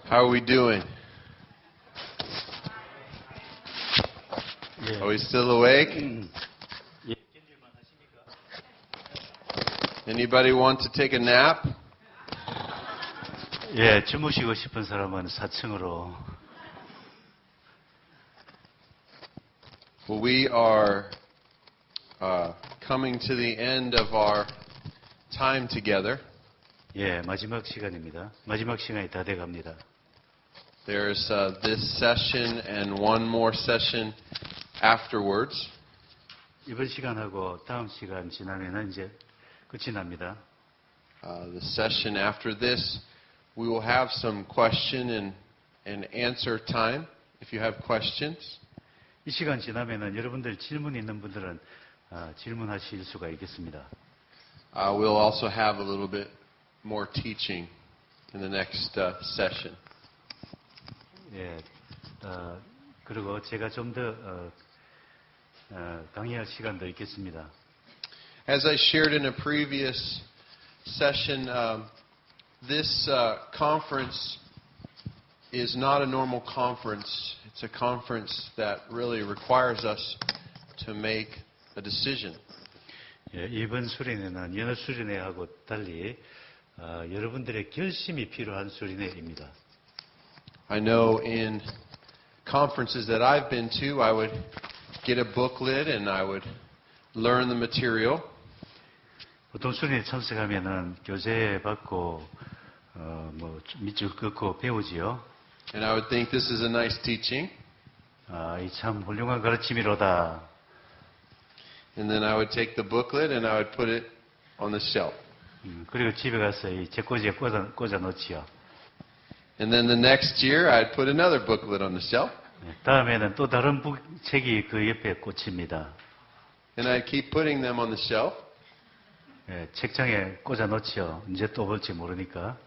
How are we doing? 예. Are we still awake? 예. Anybody want to take a nap? 예, 주무시고 싶은 사람은 4층으로. Well, we are coming to the end of our time together. 예, 마지막 시간입니다. 마지막 시간이 다 돼갑니다. There's this session and one more session afterwards. 이번 시간하고 다음 시간 지나면은 이제 끝이 납니다. The session after this, we will have some question and answer time. If you have questions. 이 시간 지나면은 여러분들 질문 있는 분들은 질문하실 수가 있겠습니다. We'll also have a little bit more teaching in the next session. 예, 그리고 제가 좀 더 강의할 시간도 있겠습니다. As I shared in a previous session, this conference is not a normal conference. It's a conference that really requires us to make a decision. 예, 이번 수련회는 여느 수련회하고 달리 여러분들의 결심이 필요한 수련회입니다. I know in conferences that I've been to, I would get a booklet and I would learn the material. 보통 수련회 참석하면은 교재 받고 뭐 밑줄 긋고 배우지요. And I would think this is a nice teaching. 이 참 훌륭한 가르침이로다. And then I would take the booklet and I would put it on the shelf. 그리고 집에 가서 이 책꽂이에 꽂아 놓지요. And then the next year I'd put another booklet on the shelf. 다음에는 또 다른 책이 그 옆에 꽂힙니다. And I'd keep putting them on the shelf. 예, 책장에 꽂아 놓지요. 언제 또 볼지 모르니까.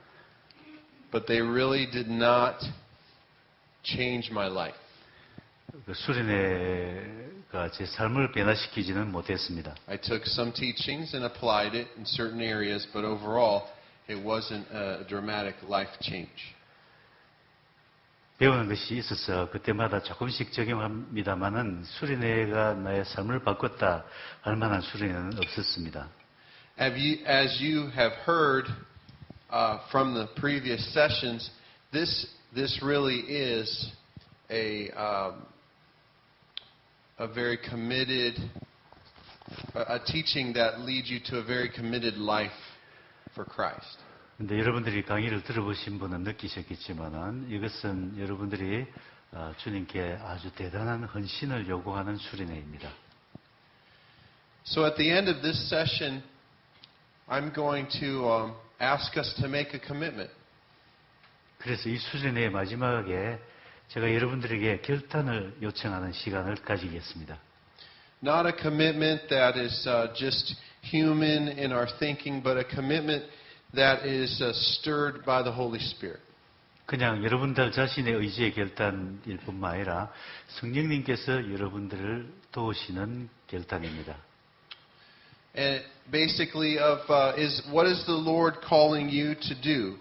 But they really did not change my life. 그 수련회가 제 삶을 변화시키지는 못했습니다. I took some teachings and applied it in certain areas, but overall it wasn't a dramatic life change. 배우는 것이 있어서 그때마다 조금씩 적용합니다만은 수련회가 나의 삶을 바꿨다 할 만한 수련회는 없었습니다. As you have heard from the previous sessions, this really is a very committed, a teaching that leads you to a very committed life for Christ. 근데 여러분들이 강의를 들어보신 분은 느끼셨겠지만은 이것은 여러분들이 주님께 아주 대단한 헌신을 요구하는 수련회입니다. So at the end of this session, I'm going to ask us to make a commitment. 그래서 이 수련회의 마지막에 제가 여러분들에게 결단을 요청하는 시간을 가지겠습니다. Not a commitment that is just human in our thinking, but a commitment that is stirred by the Holy Spirit. 그냥 여러분들 자신의 의지의 결단일 뿐만 아니라 성령님께서 여러분들을 도우시는 결단입니다. And basically what is the Lord calling you to do?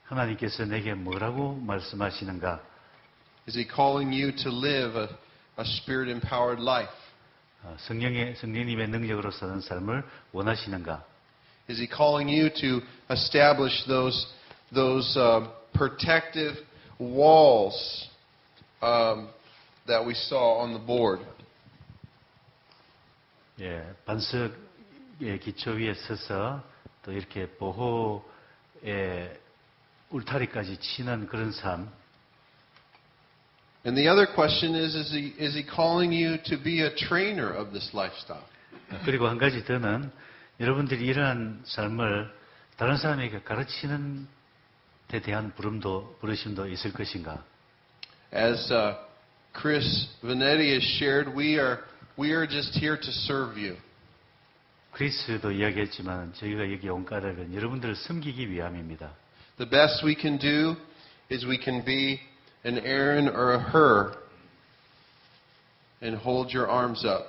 하나님께서 내게 뭐라고 말씀하시는가? Is He calling you to live a Spirit-empowered life? 성령님의 능력으로 사는 삶을 원하시는가? Is He calling you to establish those protective walls that we saw on the board? 예, 반석의 기초 위에 서서 또 이렇게 보호의 울타리까지 치는 그런 삶. And the other question is he calling you to be a trainer of this lifestyle? 그리고 한 가지 더는 여러분들이 이러한 삶을 다른 사람에게 가르치는 데 대한 부르심도 있을 것인가? As Chris Vanetti has shared, we are just here to serve you. 크리스도 이야기했지만 저희가 여기 온 까닭은 여러분들을 섬기기 위함입니다. The best we can do is we can be an Aaron or a Hur and hold your arms up.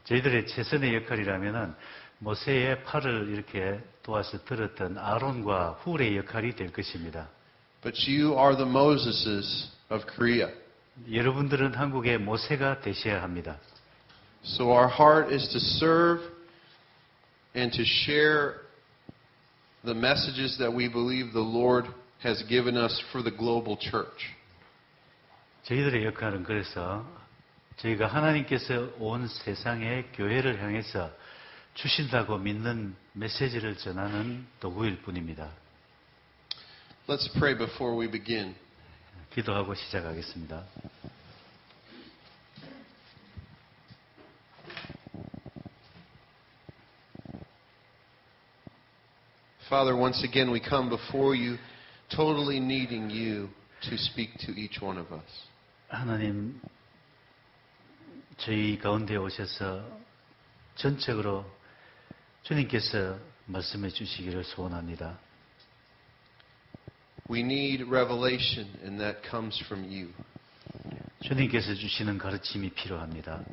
저희들의 최선의 역할이라면은 모세의 팔을 이렇게 도와서 들었던 아론과 훌의 역할이 될 것입니다. But you are the Moseses of Korea. 여러분들은 한국의 모세가 되셔야 합니다. So our heart is to serve and to share the messages that we believe the Lord has given us for the global church. 저희들의 역할은 그래서 저희가 하나님께서 온 세상의 교회를 향해서 주신다고 믿는 메시지를 전하는 도구일 뿐입니다. Let's pray before we begin. 기도하고 시작하겠습니다. Father, once again we come before you totally needing you to speak to each one of us. 하나님, 저희 가운데 오셔서 전적으로 주님께서 말씀해 주시기를 소원합니다. We need revelation, and that comes from you. 주님께서 주시는 가르침이 필요합니다.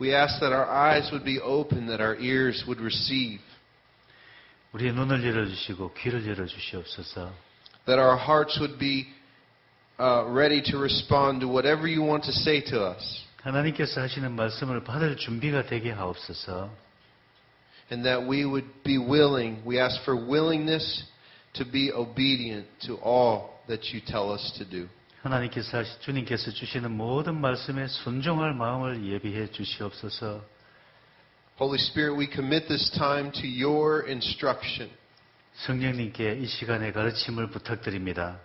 We ask that our eyes would be open, that our ears would receive, 우리의 눈을 열어주시고 귀를 열어주시옵소서. that our hearts would be ready to respond to whatever you want to say to us, 하나님께서 하시는 말씀을 받을 준비가 되게 하옵소서. and that we would be willing. We ask for willingness to be obedient to all that you tell us to do. 주님께서 주시는 모든 말씀에 순종할 마음을 예비해 주시옵소서. Holy Spirit, we commit this time to your instruction. 성령님께 이 시간에 가르침을 부탁드립니다.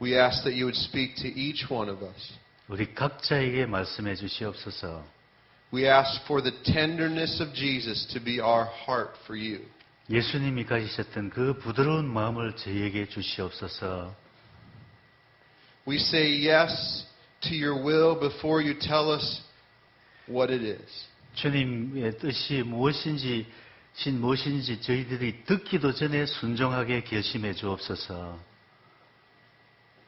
We ask that you would speak to each one of us. 우리 각자에게 말씀해 주시옵소서. We ask for the tenderness of Jesus to be our heart for you. 예수님이 가지셨던 그 부드러운 마음을 저희에게 주시옵소서. We say yes to your will before you tell us what it is. 주님의 뜻이 무엇인지 저희들이 듣기도 전에 순종하게 결심해 주옵소서.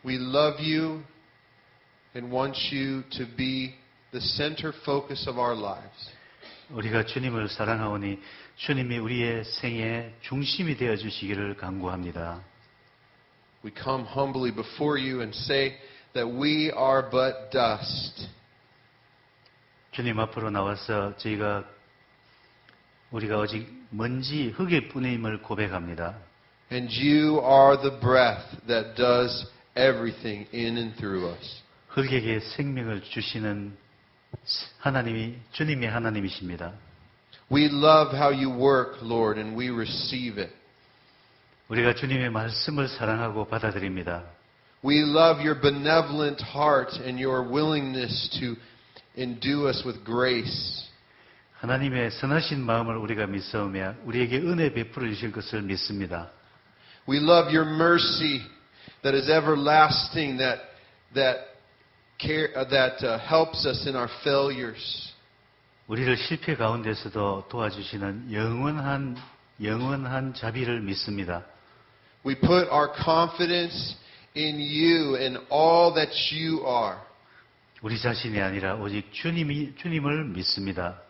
We love you and want you to be the center focus of our lives. 우리가 주님을 사랑하오니 주님이 우리의 생의 중심이 되어 주시기를 간구합니다. We come humbly before you and say that we are but dust. 주님 앞으로 나와서 우리가 오직 먼지 흙일 뿐임을 고백합니다. And you are the breath that does everything in and through us. 흙에게 생명을 주시는 주님이 하나님이십니다. We love how you work, Lord, and we receive it. 우리가 주님의 말씀을 사랑하고 받아들입니다. We love your benevolent heart and your willingness to endue us with grace. 하나님의 선하신 마음을 우리가 믿사오며 우리에게 은혜 베풀어 주실 것을 믿습니다. We love your mercy that is everlasting, that helps us in our failures. 우리를 실패 가운데서도 도와주시는 영원한 자비를 믿습니다. We put our confidence in you and all that you are. 우리 자신이 아니라 오직 주님을 믿습니다.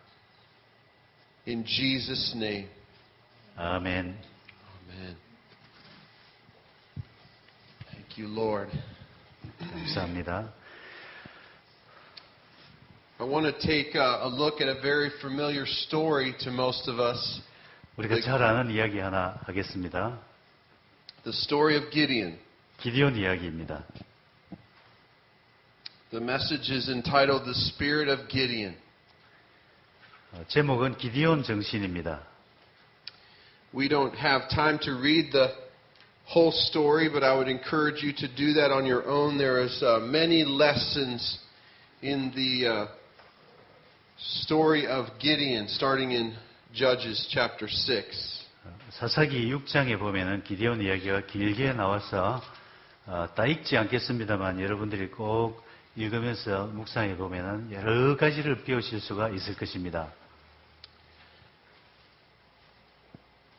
In Jesus' name. 아멘. Amen. Thank you, Lord. 감사합니다. I want to take a look at a very familiar story to most of us. 우리가 잘 아는 이야기 하나 하겠습니다. The story of Gideon. 기디온 이야기입니다. The message is entitled The Spirit of Gideon. 제목은 기디온 정신입니다. We don't have time to read the whole story, but I would encourage you to do that on your own. There is many lessons in the story of Gideon, starting in Judges chapter 6. 사사기 6장에 보면은 기디온 이야기가 길게 나와서 다 읽지 않겠습니다만 여러분들이 꼭 읽으면서 묵상해 보면은 여러 가지를 배우실 수가 있을 것입니다.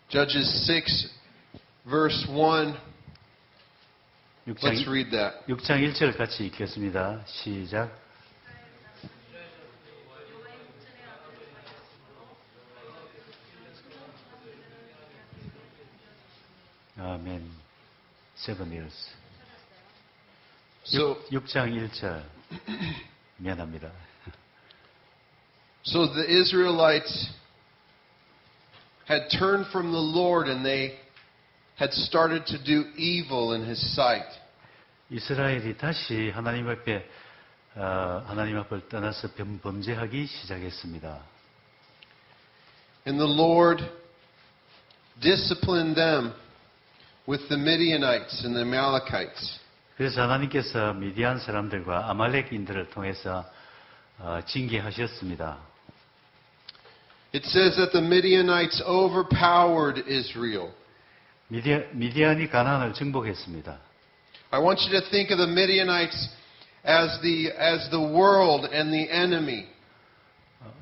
Judges 6, verse 1. Let's read that. 6장 1절 같이 읽겠습니다. 시작. 아멘. 7 years. So, 6장 1절. 미안합니다. so the Israelites had turned from the Lord and they had started to do evil in His sight. 이스라엘이 다시 하나님 앞을 떠나서 범죄하기 시작했습니다. And the Lord disciplined them with the Midianites and the Amalekites. 그래서 하나님께서 미디안 사람들과 아말렉인들을 통해서 징계하셨습니다. It says that the Midianites overpowered Israel. 미디안이 가나안을 정복했습니다. I want you to think of the Midianites as the world and the enemy.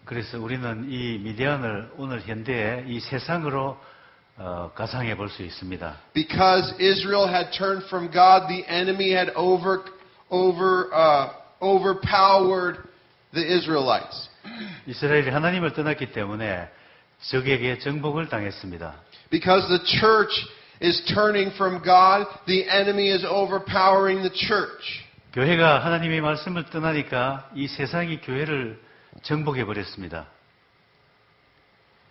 그래서 우리는 이 미디안을 오늘 현대의 이 세상으로 가상해 볼 수 있습니다. Because Israel had turned from God, the enemy had overpowered the Israelites. 이스라엘이 하나님을 떠났기 때문에 적에게 정복을 당했습니다. Because the church is turning from God, the enemy is overpowering the church. 교회가 하나님의 말씀을 떠나니까 이 세상이 교회를 정복해 버렸습니다.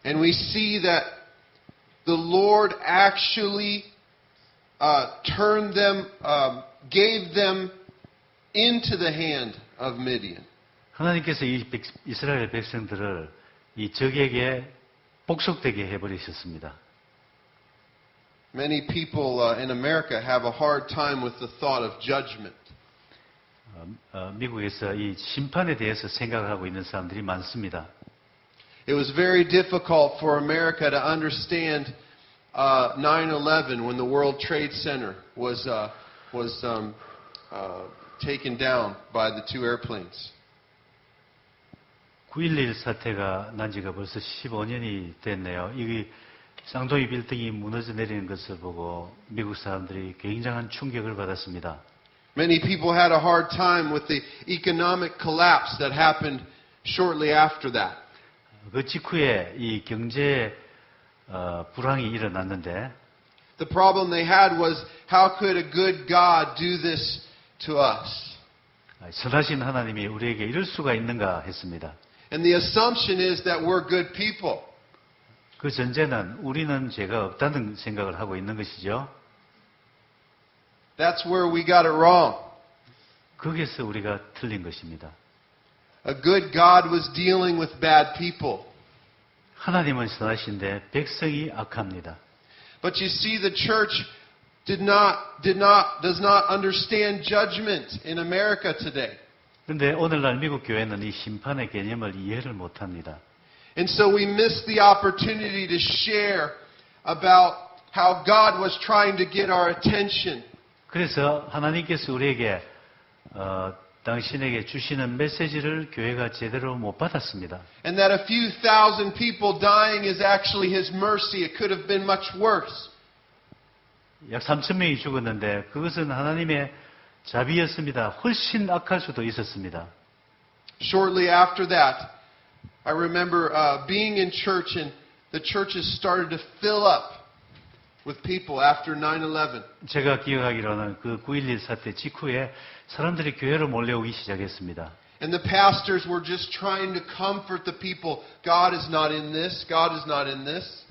And we see that the Lord actually turned them, gave them into the hand of Midian. 하나님께서 이스라엘 백성들을 이 적에게 복속되게 해버리셨습니다. Many people in America have a hard time with the thought of judgment. 미국에서 이 심판에 대해서 생각하고 있는 사람들이 많습니다. It was very difficult for America to understand 9/11 when the World Trade Center was taken down by the two airplanes. 9.11 사태가 난 지가 벌써 15년이 됐네요. 이 쌍둥이 빌딩이 무너져 내리는 것을 보고 미국 사람들이 굉장한 충격을 받았습니다. Many people had a hard time with the economic collapse that happened shortly after that. 그 직후에 이 경제 불황이 일어났는데 The problem they had was, how could a good God do this to us? 선하신 하나님이 우리에게 이럴 수가 있는가 했습니다. And the assumption is that we're good people. 그 전제는 우리는 죄가 없다는 생각을 하고 있는 것이죠. That's where we got it wrong. 거기에서 우리가 틀린 것입니다. A good God was dealing with bad people. 하나님은 선하신데 백성이 악합니다. But you see, the church does not understand judgment in America today. 그런데 오늘날 미국 교회는 이 심판의 개념을 이해를 못합니다. And so we miss the opportunity to share about how God was trying to get our attention. 그래서 하나님께서 우리에게 당신에게 주시는 메시지를 교회가 제대로 못 받았습니다. And that a few thousand people dying is actually His mercy. It could have been much worse. 약 3,000명이 죽었는데 그것은 하나님의 자비였습니다. 훨씬 악할 수도 있었습니다. Shortly after that, I remember being in church, and the churches started to fill up with people after 9/11. 제가 기억하기로는 그 9.11 사태 직후에 사람들이 교회로 몰려오기 시작했습니다. And the pastors were just trying to comfort the people. God is not in this. God is not in this.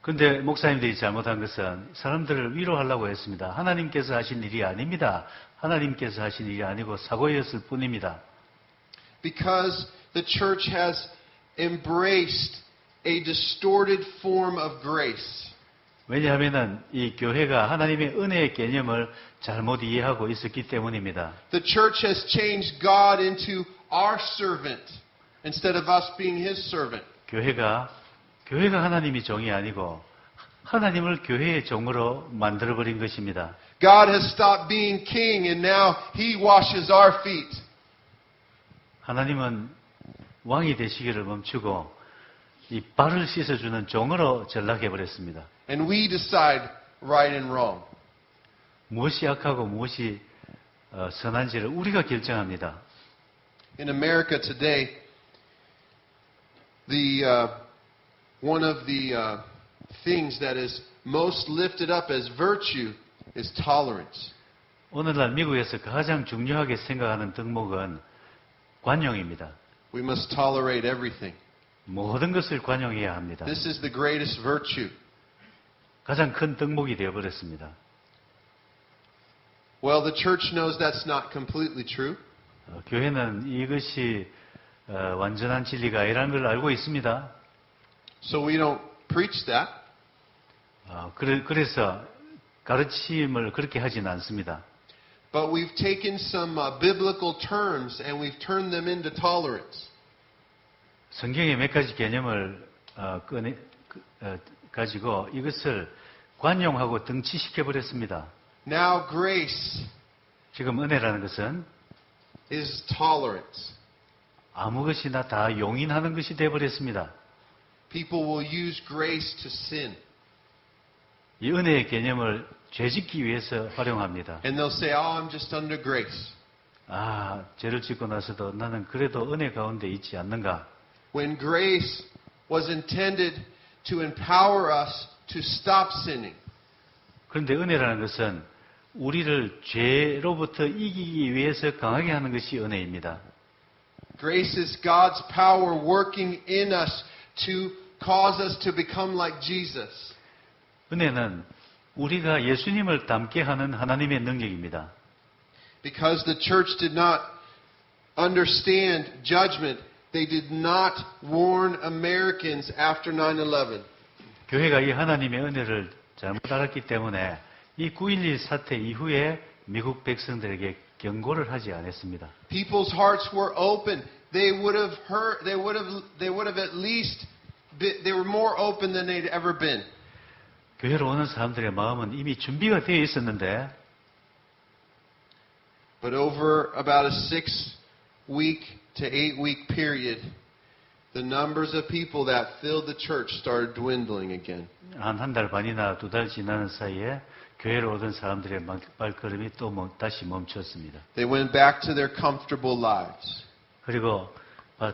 그런데 목사님들이 잘못한 것은 사람들을 위로하려고 했습니다. 하나님께서 하신 일이 아닙니다. 하나님께서 하신 일이 아니고 사고였을 뿐입니다. Because the church has embraced a distorted form of grace. 왜냐하면 이 교회가 하나님의 은혜의 개념을 잘못 이해하고 있었기 때문입니다. The church has changed God into our servant instead of us being His servant. 교회가 하나님이 종이 아니고 하나님을 교회의 종으로 만들어버린 것입니다. God has stopped being king and now He washes our feet. 하나님은 왕이 되시기를 멈추고 이 발을 씻어주는 종으로 전락해버렸습니다. And we decide right and wrong. 무엇이 악하고 무엇이 선한지를 우리가 결정합니다. In America today, one of the things that is most lifted up as virtue is tolerance. 오늘날 미국에서 가장 중요하게 생각하는 덕목은 관용입니다. We must tolerate everything. 모든 것을 관용해야 합니다. This is the greatest virtue. 가장 큰 덕목이 되어버렸습니다. Well, the church knows that's not completely true. 교회는 이것이 완전한 진리가 아니라는 걸 알고 있습니다. So we don't preach that. 그래서 가르침을 그렇게 하지는 않습니다. But we've taken some biblical terms and we've turned them into tolerance. 성경의 몇 가지 개념을 가지고 이것을 관용하고 등치시켜 버렸습니다. Now grace 지금 은혜라는 것은 is tolerance. 아무 것이나 다 용인하는 것이 되어버렸습니다. People will use grace to sin. 이 은혜의 개념을 죄짓기 위해서 활용합니다. And they'll say, oh, I'm just under grace. 죄를 짓고 나서도 나는 그래도 은혜 가운데 있지 않는가? When grace was intended to empower us to stop sinning. 그런데 은혜라는 것은 우리를 죄로부터 이기기 위해서 강하게 하는 것이 은혜입니다. Grace is God's power working in us to cause us to become like Jesus. 은혜는 우리가 예수님을 닮게 하는 하나님의 능력입니다. Because the church did not understand judgment, they did not warn Americans after 9/11. 교회가 이 하나님의 은혜를 잘못 알았기 때문에 이 9.11 사태 이후에 미국 백성들에게 경고를 하지 않았습니다. People's hearts were open. They would have heard. They would have at least. They were more open than they'd ever been. 교회로 오는 사람들의 마음은 이미 준비가 되어 있었는데, but over about a 6-week to 8-week period, the numbers of people that filled the church started dwindling again. 한 달 반이나 2달 지나는 사이에 교회로 오던 사람들의 발걸음이 또 다시 멈췄습니다. They went back to their comfortable lives. 그리고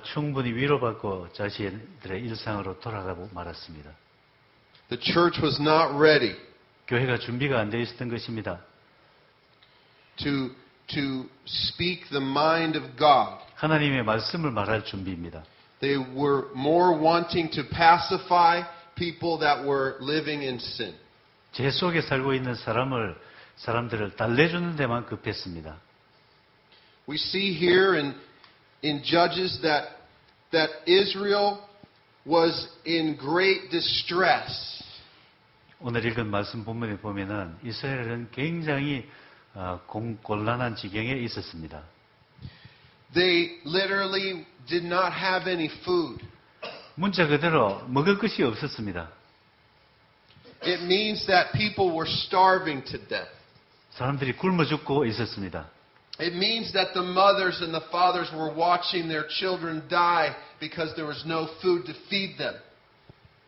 충분히 위로받고 자신들의 일상으로 돌아가고 말았습니다. The church was not ready 교회가 준비가 안 되어 있었던 것입니다. to speak the mind of God. 하나님의 말씀을 말할 준비입니다. They were more wanting to pacify people that were living in sin. 죄 속에 살고 있는 사람들을 달래주는 데만 급했습니다. We see here in Judges that Israel was in great distress. 오늘 읽은 말씀 본문에 보면은 이스라엘은 굉장히 곤란한 지경에 있었습니다. They literally did not have any food. 문자 그대로 먹을 것이 없었습니다. It means that people were starving to death. 사람들이 굶어 죽고 있었습니다. It means that the mothers and the fathers were watching their children die because there was no food to feed them.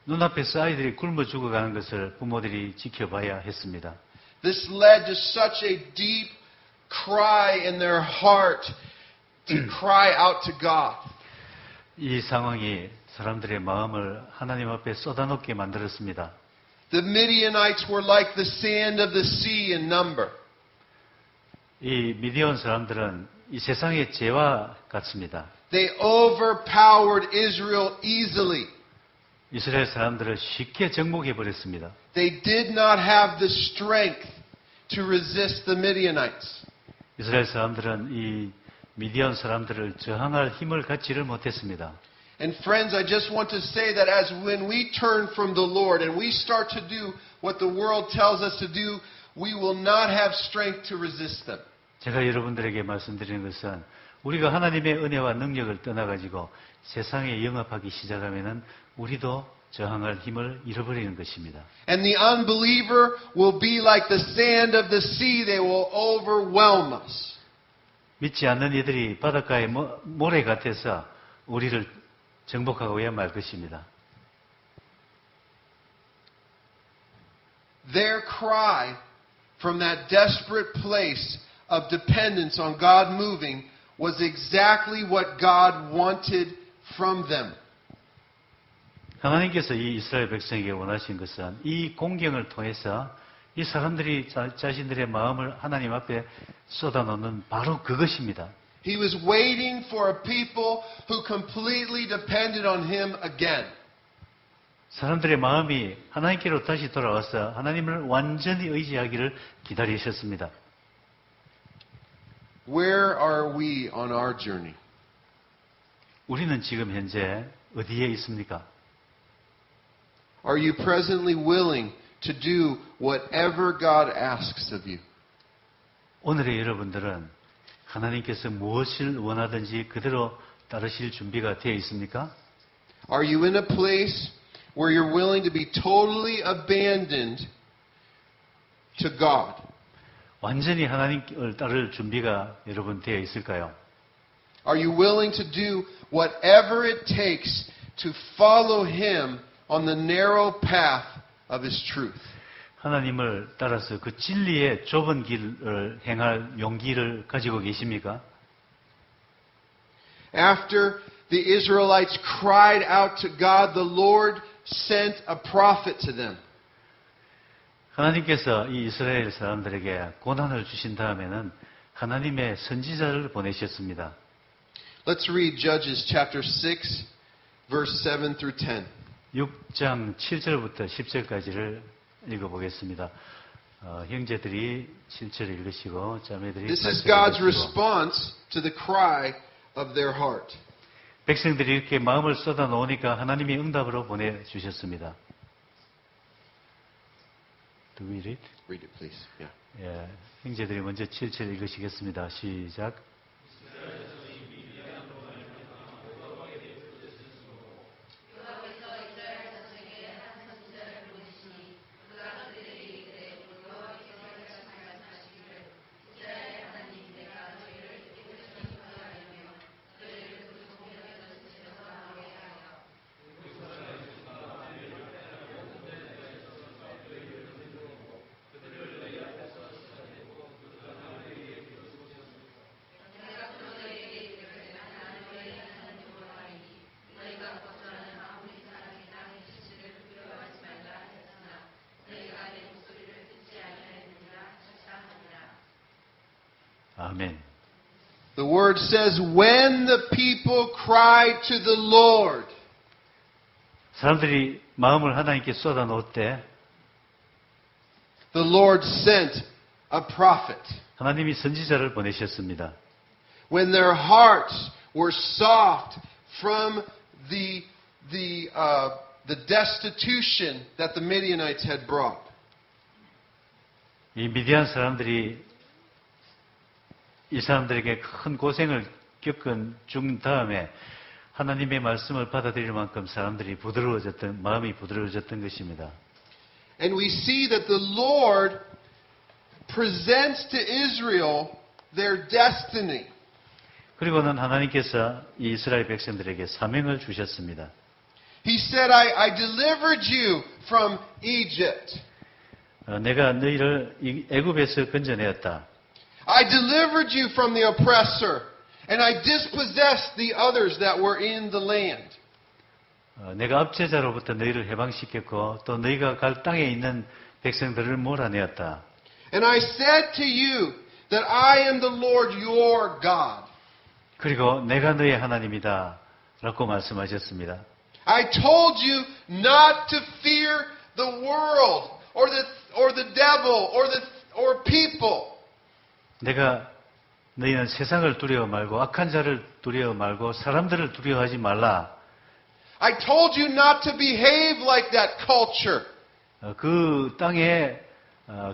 눈앞에서 아이들이 굶어 죽어가는 것을 부모들이 지켜봐야 했습니다. This led to such a deep cry in their heart to cry out to God. 이 상황이 사람들의 마음을 하나님 앞에 쏟아놓게 만들었습니다. The Midianites were like the sand of the sea in number. 이 미디온 사람들은 이 세상의 죄와 같습니다. They overpowered Israel easily. 이스라엘 사람들을 쉽게 정복해 버렸습니다. They did not have the strength to resist the Midianites. 이스라엘 사람들은 이 미디안 사람들을 저항할 힘을 갖지를 못했습니다. And friends, I just want to say that as when we turn from the Lord and we start to do what the world tells us to do, we will not have strength to resist them. 제가 여러분들에게 말씀드리는 것은 우리가 하나님의 은혜와 능력을 떠나가지고 세상에 영합하기 시작하면은 우리도 저항할 힘을 잃어버리는 것입니다. And the unbeliever will be like the sand of the sea. They will overwhelm us. 믿지 않는 이들이 바닷가의 모래 같아서 우리를 정복하고야 말 것입니다. Their cry from that desperate place of dependence on God moving was exactly what God wanted from them. 하나님께서 이 이스라엘 백성에게 원하신 것은 이 공경을 통해서 이 사람들이 자신들의 마음을 하나님 앞에 쏟아놓는 바로 그것입니다. He was waiting for a people who completely depended on him again. 사람들의 마음이 하나님께로 다시 돌아와서 하나님을 완전히 의지하기를 기다리셨습니다. Where are we on our journey? 우리는 지금 현재 어디에 있습니까? Are you presently willing to do whatever God asks of you? 오늘의 여러분들은 하나님께서 무엇을 원하든지 그대로 따르실 준비가 되어 있습니까? Are you in a place where you're willing to be totally abandoned to God? 완전히 하나님을 따를 준비가 여러분 되어 있을까요? Are you willing to do whatever it takes to follow Him on the narrow path of His truth? 하나님을 따라서 그 진리의 좁은 길을 행할 용기를 가지고 계십니까? After the Israelites cried out to God, the Lord sent a prophet to them. 하나님께서 이 이스라엘 사람들에게 고난을 주신 다음에는 하나님의 선지자를 보내셨습니다. Let's read Judges chapter 6, verse 7 through 10. 6장 7절부터 10절까지를 읽어보겠습니다. 형제들이 7절 읽으시고 자매들이 This is 8절 God's 읽으시고 response to the cry of their heart. 백성들이 이렇게 마음을 쏟아놓으니까 하나님이 응답으로 보내주셨습니다. Do we read? Read it, please. Yeah. 예, 형제들이 먼저 7절 읽으시겠습니다. 시작. 아멘. The word says, when the people cried to the Lord, 사람들이 마음을 하나님께 쏟아놓을 때 the Lord sent a prophet. 하나님이 선지자를 보내셨습니다. When their hearts were soft from the destitution that the Midianites had brought. 이 미디안 사람들이 이 사람들에게 큰 고생을 준 다음에 하나님의 말씀을 받아들일 만큼 사람들이 마음이 부드러워졌던 것입니다. And we see that the Lord presents to Israel their destiny. 그리고는 하나님께서 이 이스라엘 백성들에게 사명을 주셨습니다. He said, I delivered you from Egypt. 내가 너희를 애굽에서 건져내었다. I delivered you from the oppressor, and I dispossessed the others that were in the land. 내가 압제자로부터 너희를 해방시켰고 또 너희가 갈 땅에 있는 백성들을 몰아내었다. And I said to you that I am the Lord your God. 그리고 내가 너의 하나님이다 라고 말씀하셨습니다. I told you not to fear the world or the devil or people. 내가 너희는 세상을 두려워 말고 악한 자를 두려워 말고 사람들을 두려워하지 말라. I told you not to behave like that culture. 그 땅의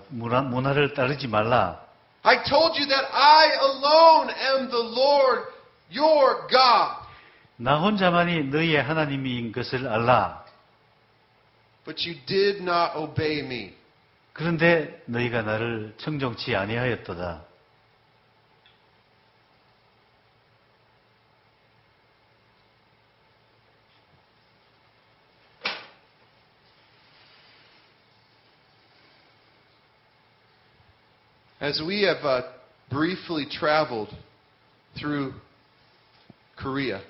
문화를 따르지 말라. I told you that I alone am the Lord your God. 나 혼자만이 너희의 하나님인 것을 알라. But you did not obey me. 그런데 너희가 나를 청종치 아니하였도다. As we have briefly traveled through Korea,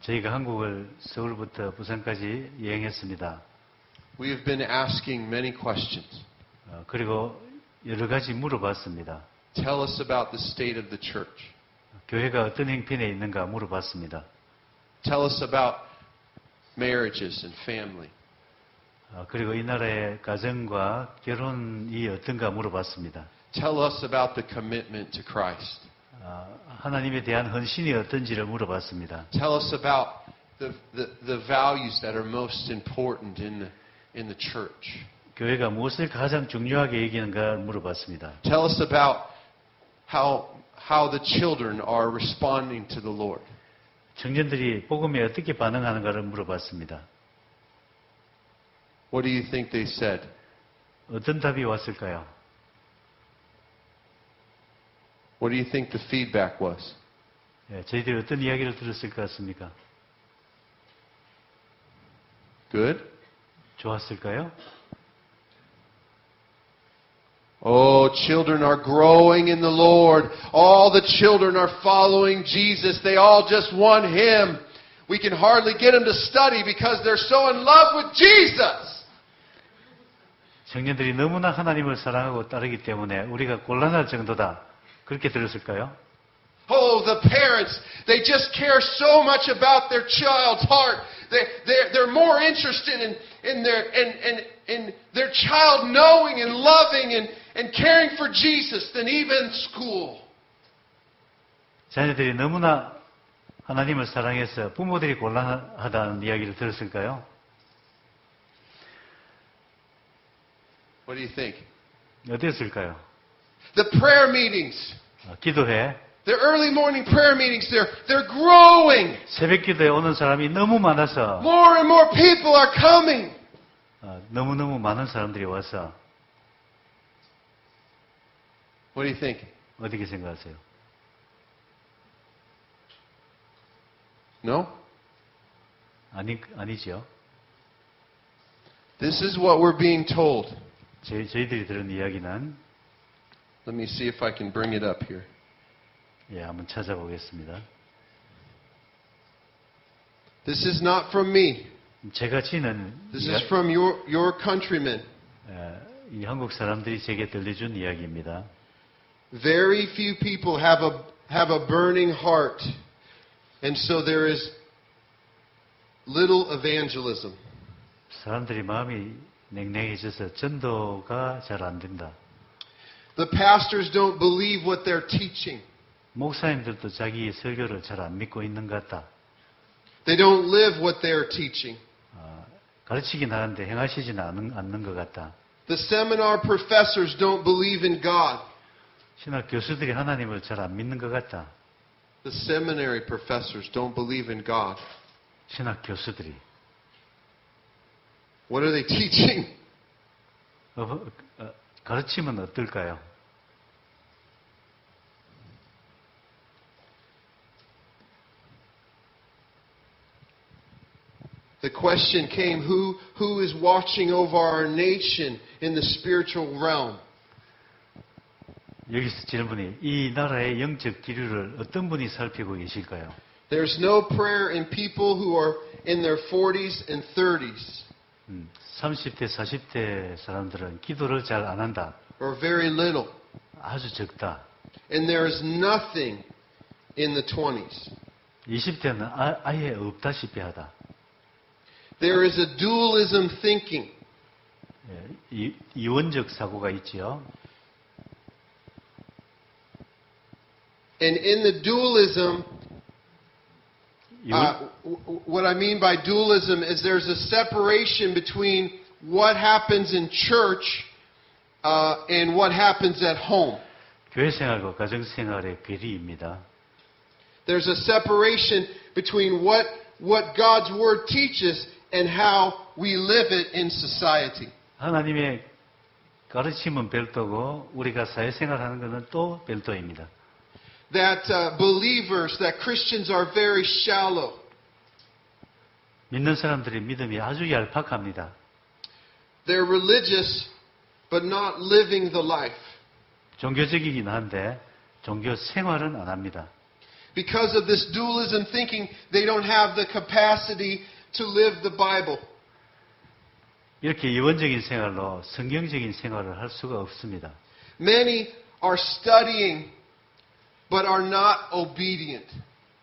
저희가 한국을 서울부터 부산까지 여행했습니다. we have been asking many questions. 그리고 여러 가지 물어봤습니다. Tell us about the state of the church. 교회가 어떤 형편에 있는가 물어봤습니다. Tell us about marriages and family. 그리고 이 나라의 가정과 결혼이 어떤가 물어봤습니다. Tell us about the commitment to Christ. 하나님에 대한 헌신이 어떤지를 물어봤습니다. Tell us about the values that are most important in the church. 교회가 무엇을 가장 중요하게 여기는가 물어봤습니다. Tell us about how the children are responding to the Lord. 청년들이 복음에 어떻게 반응하는가를 물어봤습니다. What do you think they said? 어떤 답이 왔을까요? What do you think the feedback was? 저희들이 어떤 이야기를 들었을 것 같습니까? Good? 좋았을까요? Oh, children are growing in the Lord. All the children are following Jesus. They all just want Him. We can hardly get them to study because they're so in love with Jesus. 청년들이 너무나 하나님을 사랑하고 따르기 때문에 우리가 곤란할 정도다. 그렇게 들었을까요? Oh, the parents, they just care so much about their child's heart. They're more interested in their child knowing and loving and caring for Jesus than even school. 자녀들이 너무나 하나님을 사랑해서 부모들이 곤란하다는 이야기를 들었을까요? What do you think? 어땠을까요? The prayer meetings, 기도회, the early morning prayer meetings, they're growing. 새벽 기도에 오는 사람이 너무 많아서 More and more people are coming. 너무너무 많은 사람들이 와서 What do you think? 어떻게 생각하세요? No? 아니죠. This is what we're being told. 저희들이 들은 이야기는 Let me see if I can bring it up here. 한번 찾아보겠습니다. This is not from me. 제가 지는 This is from your countrymen. 이 한국 사람들이 제게 들려준 이야기입니다. Very few people have a burning heart, and so there is little evangelism. 사람들이 마음이 냉랭해져서 전도가 잘 안 된다. The pastors don't believe what they're teaching. 목사님들도 자기 설교를 잘 안 믿고 있는 것 같다. They don't live what they're teaching. 가르치긴 하는데 행하시지는 않는 것 같다. The seminar professors don't believe in God. 신학 교수들이 하나님을 잘 안 믿는 것 같다. The seminary professors don't believe in God. 신학 교수들이 What are they teaching? 가르치면 어떨까요? The question came, who is watching over our nation in the spiritual realm? 여기서 질문이 이 나라의 영적 기류를 어떤 분이 살피고 계실까요? There's no prayer in people who are in their 40s and 30s. 30대, 40대 사람들은 기도를 잘 안 한다. Or very little. 아주 적다. And there is nothing in the 20s. 20대는 아예 없다시피 하다. There is a dualism thinking. 이원적 사고가 있지요. And in the dualism, what I mean by dualism is there's a separation between what happens in church and what happens at home. 교회 생활과 가정 생활의 괴리입니다. There's a separation between what God's Word teaches and how we live it in society. 하나님의 가르침은 별도고 우리가 사회생활하는 것은 또 별도입니다. That believers, that Christians are very shallow. 믿는 사람들의 믿음이 아주 얄팍합니다. They're religious, but not living the life. 종교적이긴 한데 종교 생활은 안 합니다. Because of this dualism thinking, they don't have the capacity to live the Bible. 이렇게 이원적인 생활로 성경적인 생활을 할 수가 없습니다. Many are studying but are not obedient.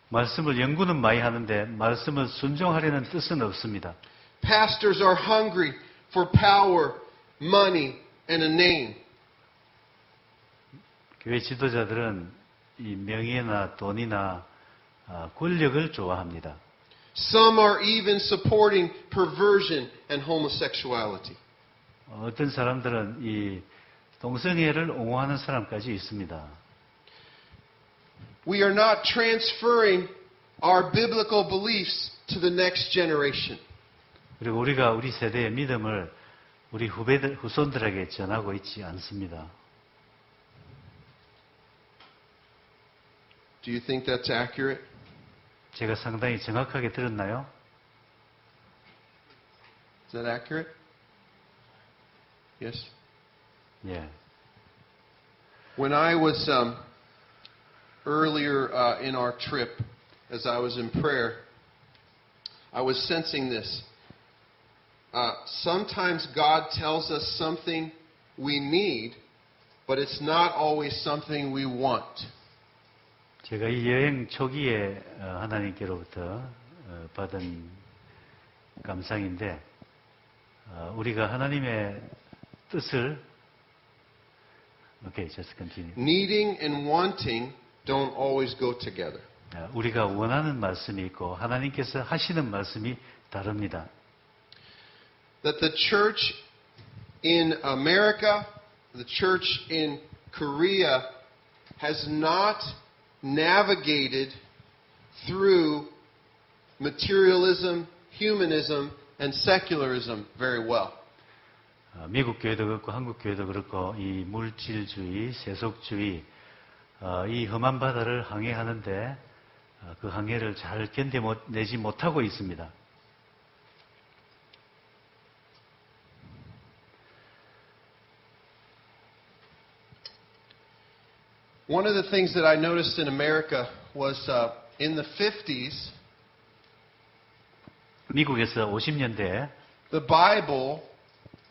말씀을 연구는 많이 하는데 말씀을 순종하려는 뜻은 없습니다. Pastors are hungry for power, money, and a name. 교회 지도자들은 이 명예나 돈이나 권력을 좋아합니다. Some are even supporting perversion and homosexuality. 어떤 사람들은 이 동성애를 옹호하는 사람까지 있습니다. We are not transferring our biblical beliefs to the next generation. 그리고 우리가 우리 세대의 믿음을 우리 후손들에게 전하고 있지 않습니다. Do you think that's accurate? 제가 상당히 정확하게 들었나요? Is that accurate? Yes. 예. When I was earlier in our trip, as I was in prayer, I was sensing this. Sometimes God tells us something we need, but it's not always something we want. 제가 이 여행 초기에 하나님께로부터 받은 감상인데 우리가 하나님의 뜻을 Okay, just continue. Needing and wanting don't always go together. 우리가 원하는 말씀이 있고 하나님께서 하시는 말씀이 다릅니다. That the church in America, the church in Korea has not navigated through materialism, humanism, and secularism very well. 미국 교회도 그렇고 한국 교회도 그렇고 이 물질주의, 세속주의, 이 험한 바다를 항해하는데 그 항해를 잘 견뎌내지 못하고 있습니다. One of the things that I noticed in America was in the 50s, 미국에서 50년대에 the Bible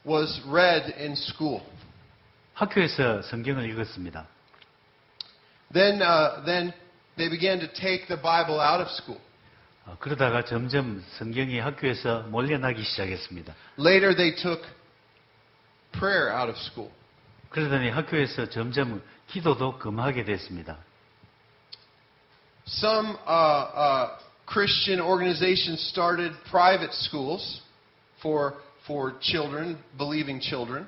was read in school. 학교에서 성경을 읽었습니다. Then they began to take the Bible out of school. 그러다가 점점 성경이 학교에서 몰려나기 시작했습니다. Later they took prayer out of school. 그러더니 학교에서 점점 기도도 금하게 됐습니다. Some Christian organizations started private schools for children, believing children.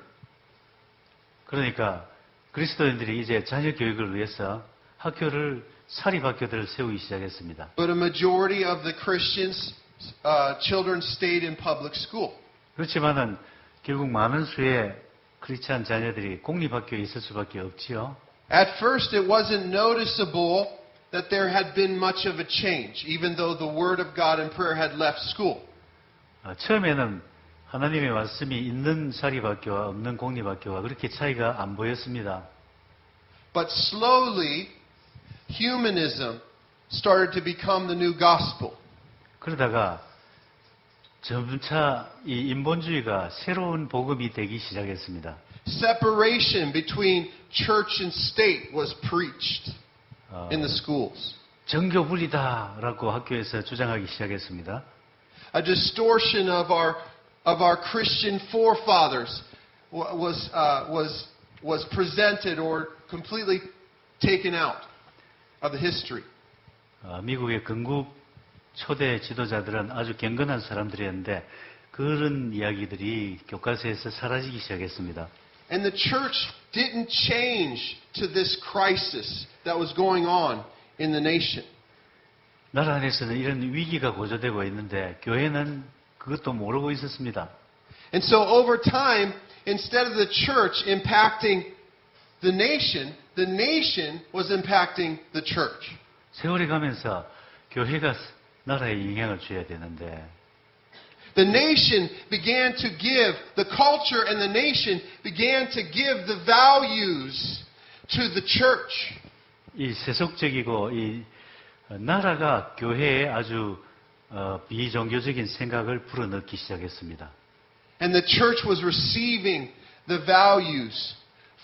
그러니까 그리스도인들이 이제 자녀 교육을 위해서 사립학교들을 세우기 시작했습니다. But a majority of the Christians, children stayed in public school. 그렇지만은 결국 많은 수의 크리스찬 자녀들이 공립학교에 있을 수밖에 없지요. At first it wasn't noticeable that there had been much of a change, even though the Word of God and prayer had left school. 처음에는 하나님의 말씀이 있는 사립학교와 없는 공립학교가 그렇게 차이가 안 보였습니다. But slowly, humanism started to become the new gospel. 그러다가 점차 이 인본주의가 새로운 복음이 되기 시작했습니다. Separation between church and state was preached in the schools. 정교 분리다라고 학교에서 주장하기 시작했습니다. A distortion of our Christian forefathers was presented or completely taken out of the history. 미국의 건국 초대 지도자들은 아주 경건한 사람들이었는데 그런 이야기들이 교과서에서 사라지기 시작했습니다. And the church didn't change to this crisis that was going on in the nation. 나라 안에서는 이런 위기가 고조되고 있는데 교회는 그것도 모르고 있었습니다. And so over time, instead of the church impacting the nation was impacting the church. 세월이 가면서 교회가 나라에 영향을 줘야 되는데 The nation began to give, the culture and the nation began to give the values to the church. 이 세속적이고 이 나라가 교회에 아주 비종교적인 생각을 불어넣기 시작했습니다. And the church was receiving the values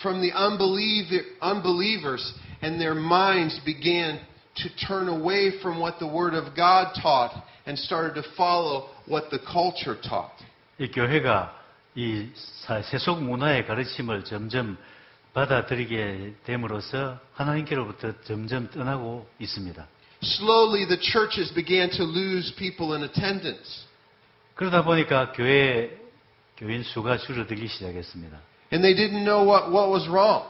from the unbelievers, and their minds began to turn away from what the Word of God taught and started to follow what the culture taught. 이 교회가 이 세속 문화의 가르침을 점점 받아들이게 됨으로써 하나님께로부터 점점 떠나고 있습니다. Slowly the churches began to lose people in attendance. 그러다 보니까 교인 수가 줄어들기 시작했습니다. And they didn't know what was wrong.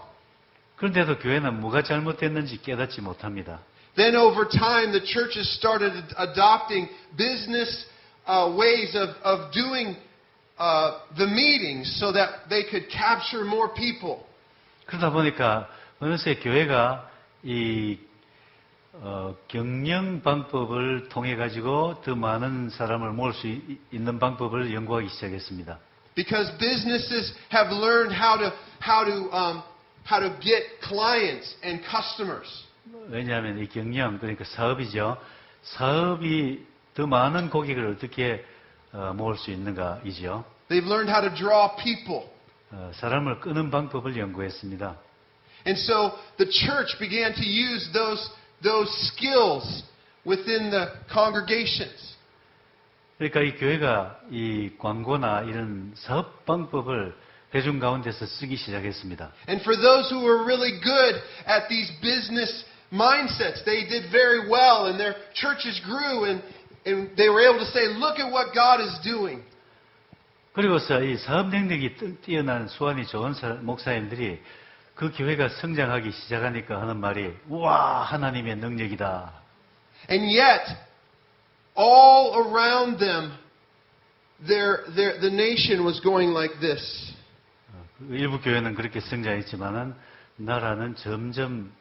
그런데도 교회는 뭐가 잘못됐는지 깨닫지 못합니다. Then over time the churches started adopting business ways of doing the meetings so that they could capture more people. 그러다 보니까 어느새 교회가 이 경영 방법을 통해 가지고 더 많은 사람을 모을 수 있는 방법을 연구하기 시작했습니다. Because businesses have learned how to get clients and customers. 왜냐하면 이 경영 그러니까 사업이죠. 사업이 더 많은 고객을 어떻게 모을 수 있는가이죠. They've learned how to draw people. 사람을 끄는 방법을 연구했습니다. And so the church began to use those skills within the congregations. 그러니까 이 교회가 이 광고나 이런 사업 방법을 회중 가운데서 쓰기 시작했습니다. And for those who were really good at these business mindsets, they did very well and their churches grew and they were able to say, look at what God is doing. 그리고서 이 사업 능력이 뛰어난 수완이 좋은 목사님들이 그 교회가 성장하기 시작하니까 하는 말이 우와 하나님의 능력이다. And yet, all around them, the nation was going like this. 일부 교회는 그렇게 성장했지만은 나라는 점점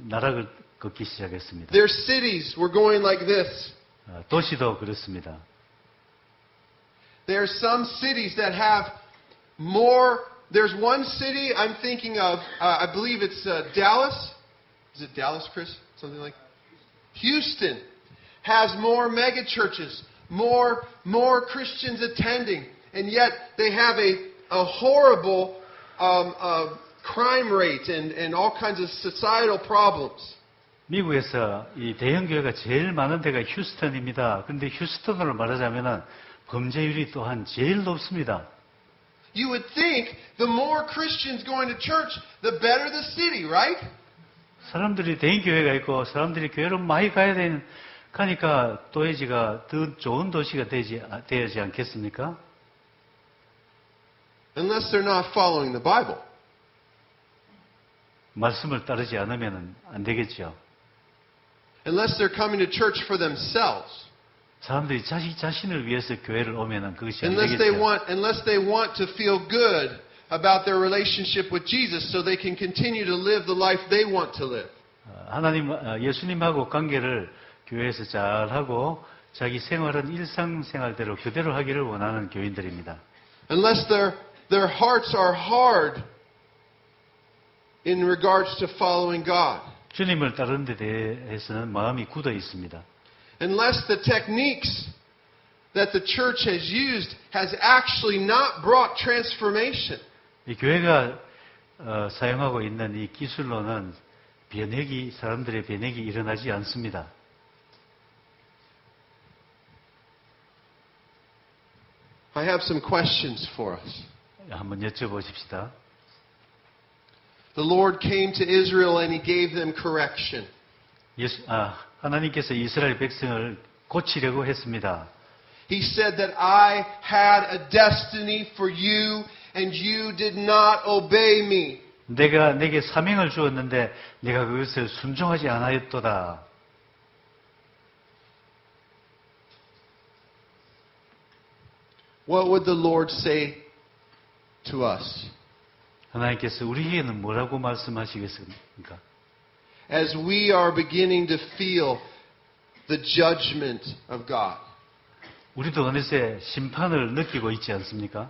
나락을 걷기 시작했습니다. Their cities were going like this. 도시도 그렇습니다. There are some cities that have more. There's one city I'm thinking of. I believe it's Dallas. Is it Dallas, Chris? Something like Houston has more mega churches, more Christians attending, and yet they have a horrible crime rate and all kinds of societal problems. 미국에서 이 대형 교회가 제일 많은 데가 휴스턴입니다. 그런데 휴스턴으로 말하자면은 범죄율이 또한 제일 높습니다. You would think the more Christians going to church, the better the city, right? 사람들이 대형 교회가 있고 사람들이 교회로 많이 가니까 도시가 더 좋은 도시가 되지 않겠습니까? Unless they're not following the Bible. 말씀을 따르지 않으면 안 되겠죠. Unless they're coming to church for themselves. 사람들이 자신을 위해서 교회를 오면은 그것이 안 Unless 되겠죠. they want to feel good about their relationship with Jesus so they can continue to live the life they want to live. 예수님하고 관계를 교회에서 잘 하고 자기 생활은 일상생활대로 그대로 하기를 원하는 교인들입니다. Unless their hearts are hard in regards to following God. 주님을 따르는 데 대해서는 마음이 굳어 있습니다. Unless the techniques that the church has used has actually not brought transformation. 이 교회가 사용하고 있는 이 기술로는 사람들의 변혁이 일어나지 않습니다. I have some questions for us. 한번 여쭤보십시다. The Lord came to Israel and He gave them correction. 하나님께서 이스라엘 백성을 고치려고 했습니다. He said that I had a destiny for you and you did not obey me. 내가 내게 사명을 주었는데 내가 그것을 순종하지 않았도다. What would the Lord say to us? 하나님께서 우리에게는 뭐라고 말씀하시겠습니까? As we are beginning to feel the judgment of God. 우리도 어느새 심판을 느끼고 있지 않습니까?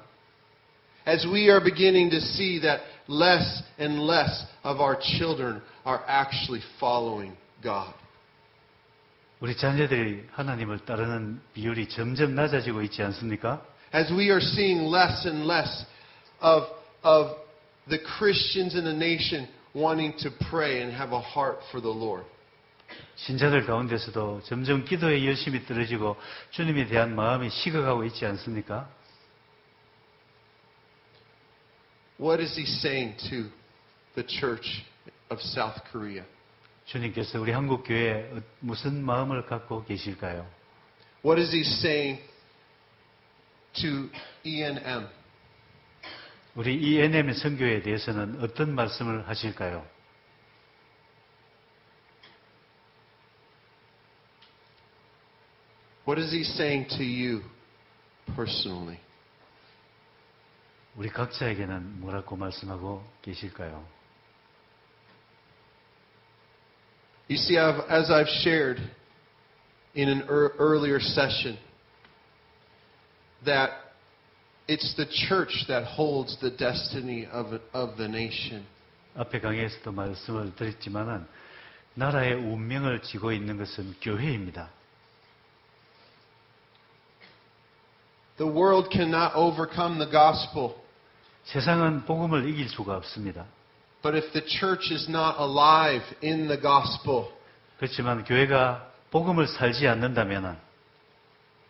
As we are beginning to see that less and less of our children are actually following God. 우리 자녀들이 하나님을 따르는 비율이 점점 낮아지고 있지 않습니까? as we are seeing less and less of the Christians in the nation wanting to pray and have a heart for the Lord. 신자들 가운데서도 점점 기도에 열심히 떨어지고 주님에 대한 마음이 식어가고 있지 않습니까? What is he saying to the church of South Korea? 주님께서 우리 한국 교회에 무슨 마음을 갖고 계실까요? What is he saying to ENM? 우리 ENM 선교에 대해서는 어떤 말씀을 하실까요? What is he saying to you personally? 우리 각자에게는 뭐라고 말씀하고 계실까요? You see, as I've shared in an earlier session, that it's the church that holds the destiny of the nation. 앞에 강의에서도 말씀을 드렸지만은 나라의 운명을 쥐고 있는 것은 교회입니다. The world cannot overcome the gospel. 세상은 복음을 이길 수가 없습니다. But if the church is not alive in the gospel, 그렇지만 교회가 복음을 살지 않는다면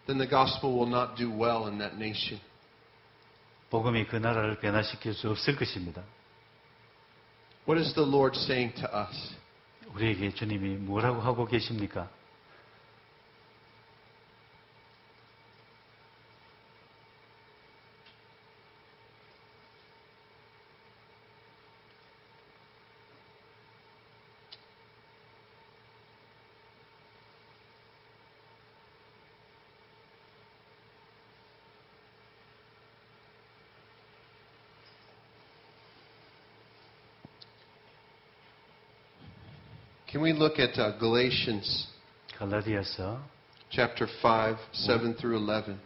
then the gospel will not do well in that nation. 복음이 그 나라를 변화시킬 수 없을 것입니다. What is the Lord saying to us? 우리에게 주님이 뭐라고 하고 계십니까? Can we look at Galatians 갈라디아서 chapter 5, 7 through 11?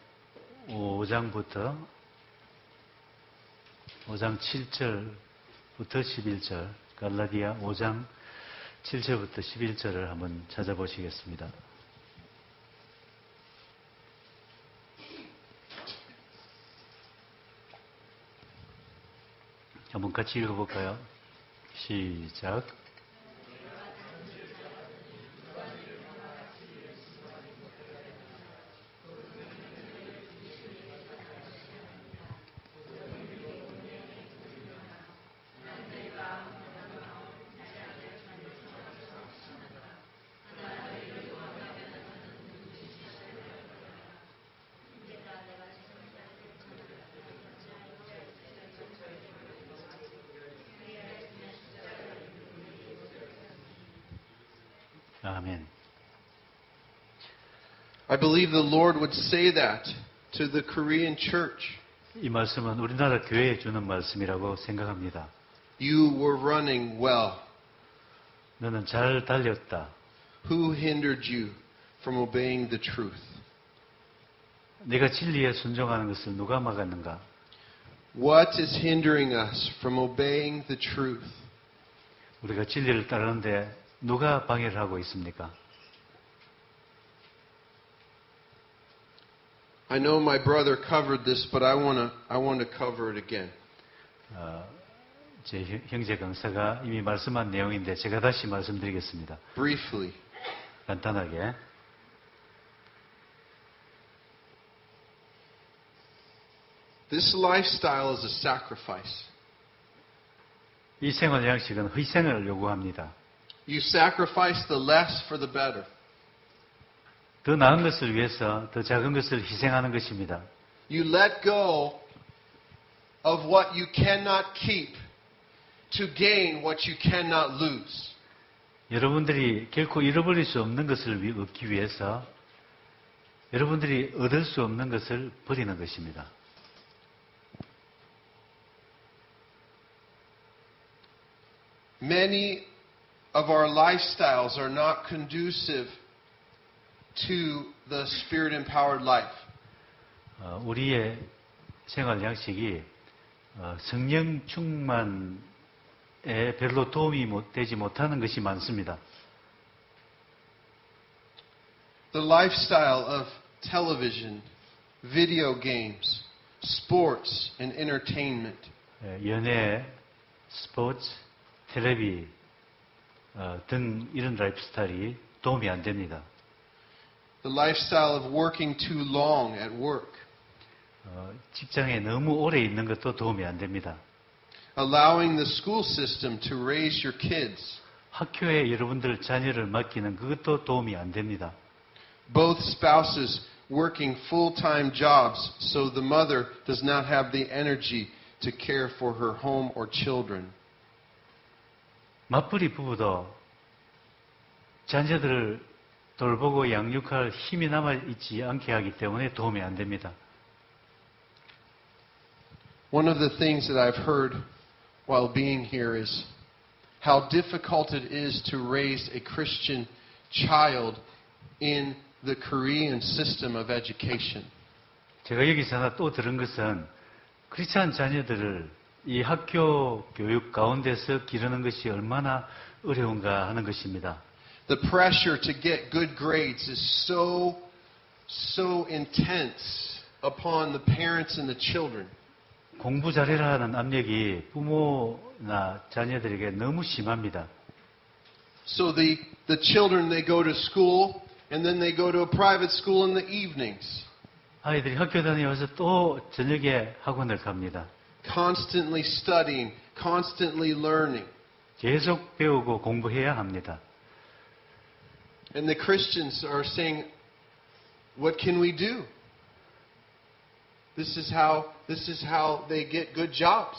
5장부터 5장 7절부터 11절, 갈라디아 5장 7절부터 11절을 한번 찾아보시겠습니다. 한번 같이 읽어볼까요? 시작. 아멘. I believe the Lord would say that to the Korean church. 이 말씀은 우리나라 교회에 주는 말씀이라고 생각합니다. You were running well. 너는 잘 달렸다. Who hindered you from obeying the truth? 네가 진리에 순종하는 것을 누가 막았는가? What is hindering us from obeying the truth? 우리가 진리를 따르는데 누가 방해를 하고 있습니까? I know my brother covered this, but I want to cover it again. 제 형제 강사가 이미 말씀한 내용인데 제가 다시 말씀드리겠습니다. Briefly. 간단하게. This lifestyle is a sacrifice. 이 생활 양식은 희생을 요구합니다. You sacrifice the less for the better. 더 나은 것을 위해서 더 작은 것을 희생하는 것입니다. You let go of what you cannot keep to gain what you cannot lose. 여러분들이 결코 잃어버릴 수 없는 것을 얻기 위해서 여러분들이 얻을 수 없는 것을 버리는 것입니다. Many of our lifestyles are not conducive to the Spirit-empowered life. 우리의 생활 양식이 성령 충만에 별로 도움이 되지 못하는 것이 많습니다. The lifestyle of television, video games, sports, and entertainment. 연애, 스포츠, 텔레비 등 이런 라이프 스타일이 도움이 안 됩니다. The lifestyle of working too long at work. 직장에 너무 오래 있는 것도 도움이 안 됩니다. Allowing the school system to raise your kids. 학교에 여러분들 자녀를 맡기는 그것도 도움이 안 됩니다. Both spouses working full-time jobs so the mother does not have the energy to care for her home or children. 맞벌이 부부도 자녀들을 돌보고 양육할 힘이 남아있지 않게 하기 때문에 도움이 안 됩니다. One of the things that I've heard while being here is how difficult it is to raise a Christian child in the Korean system of education. 제가 여기서 하나 또 들은 것은 크리스찬 자녀들을 이 학교 교육 가운데서 기르는 것이 얼마나 어려운가 하는 것입니다. The pressure to get good grades is so intense upon the parents and the children. 공부 잘해라 하는 압력이 부모나 자녀들에게 너무 심합니다. So the children, they go to school and then they go to a private school in the evenings. 아이들이 학교 다녀와서 또 저녁에 학원을 갑니다. Constantly studying, constantly learning. 계속 배우고 공부해야 합니다. And the Christians are saying, what can we do? This is how they get good jobs.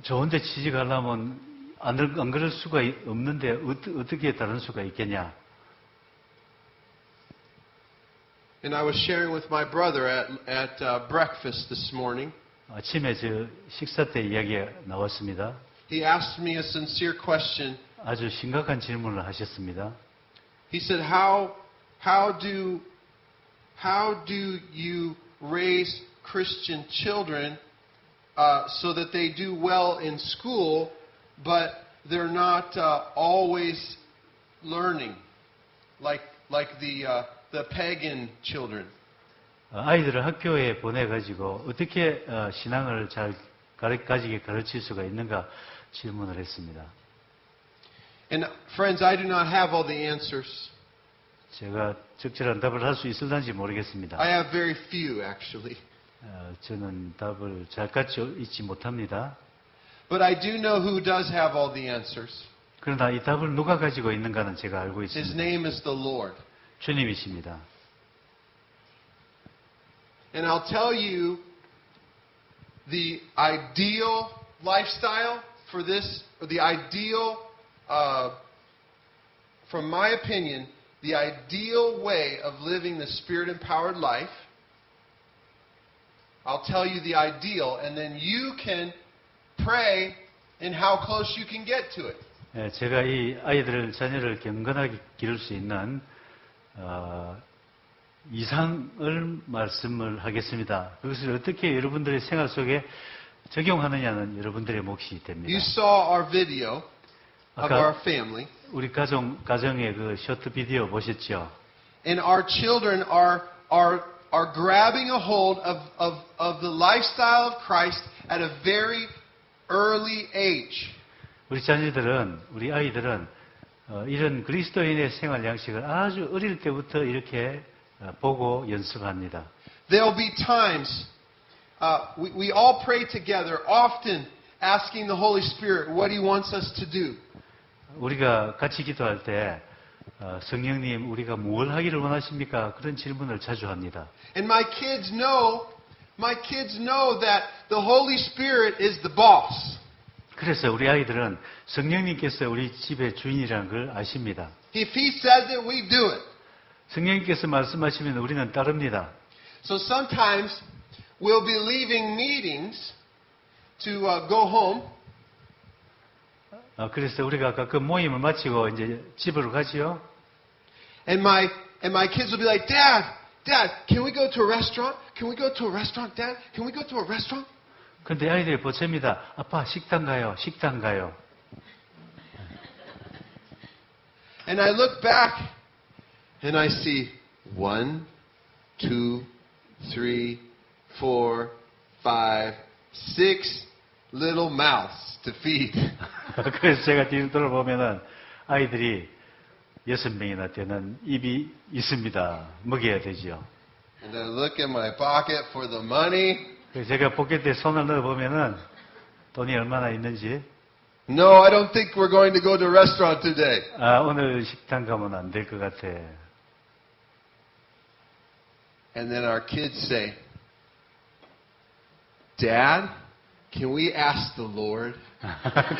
좋은 데 취직하려면 안 그럴 수가 없는데 어떻게 다른 수가 있겠냐. And I was sharing with my brother at breakfast this morning. 아침에 저 식사 때 이야기가 나왔습니다. He asked me a sincere question. 아주 심각한 질문을 하셨습니다. He said, how do you raise Christian children so that they do well in school, but they're not always learning like the pagan children? 아이들을 학교에 보내가지고 어떻게 신앙을 잘 가지게 가르칠 수가 있는가 질문을 했습니다. And friends, I do not have all the answers. 제가 적절한 답을 할 수 있을런지 모르겠습니다. I have very few, actually. 저는 답을 잘 갖고 있지 못합니다. But I do know who does have all the answers. 그러나 이 답을 누가 가지고 있는가는 제가 알고 His 있습니다. name is the Lord. 주님이십니다. And I'll tell you the ideal lifestyle for this, or the ideal, from my opinion, the ideal way of living the Spirit-empowered life. I'll tell you the ideal, and then you can pray in how close you can get to it. 제가 이 아이들을, 자녀를 경건하게 기를 수 있는 이상을 말씀을 하겠습니다. 그것을 어떻게 여러분들의 생활 속에 적용하느냐는 여러분들의 몫이 됩니다. You saw our video of our 아까 family. 우리 가정의 그 쇼트 비디오 보셨죠? And our children are grabbing a hold of the lifestyle of Christ at a very early age. 우리 아이들은 이런 그리스도인의 생활 양식을 아주 어릴 때부터 이렇게 보고 연습합니다. There'll be times we all pray together, often asking the Holy Spirit what He wants us to do. 우리가 같이 기도할 때 성령님 우리가 뭘 하기를 원하십니까? 그런 질문을 자주 합니다. And my kids know that the Holy Spirit is the boss. 그래서 우리 아이들은 성령님께서 우리 집의 주인이라는 걸 아십니다. If He says it, we do it. 성령님께서 말씀하시면 우리는 따릅니다. So sometimes we'll be leaving meetings to go home. 그래서 우리가 가끔 모임을 마치고 이제 집으로 가지요. And my kids will be like, Dad, can we go to a restaurant? Can we go to a restaurant, Dad? Can we go to a restaurant? 근데 아이들이 보채입니다. 아빠 식당 가요. And I look back and I see 1, 2, 3, 4, 5, 6 little mouths to feed. 그래서 제가 뒤를 돌아보면은 아이들이 6명이나 되는 입이 있습니다. 먹여야 되지요. And I look in my pocket for the money. 그래서 제가 포켓에 손을 넣어보면은 돈이 얼마나 있는지, No, I don't think we're going to go to a restaurant today. 오늘 식당 가면 안 될 것 같아. And then our kids say, Dad, can we ask the Lord?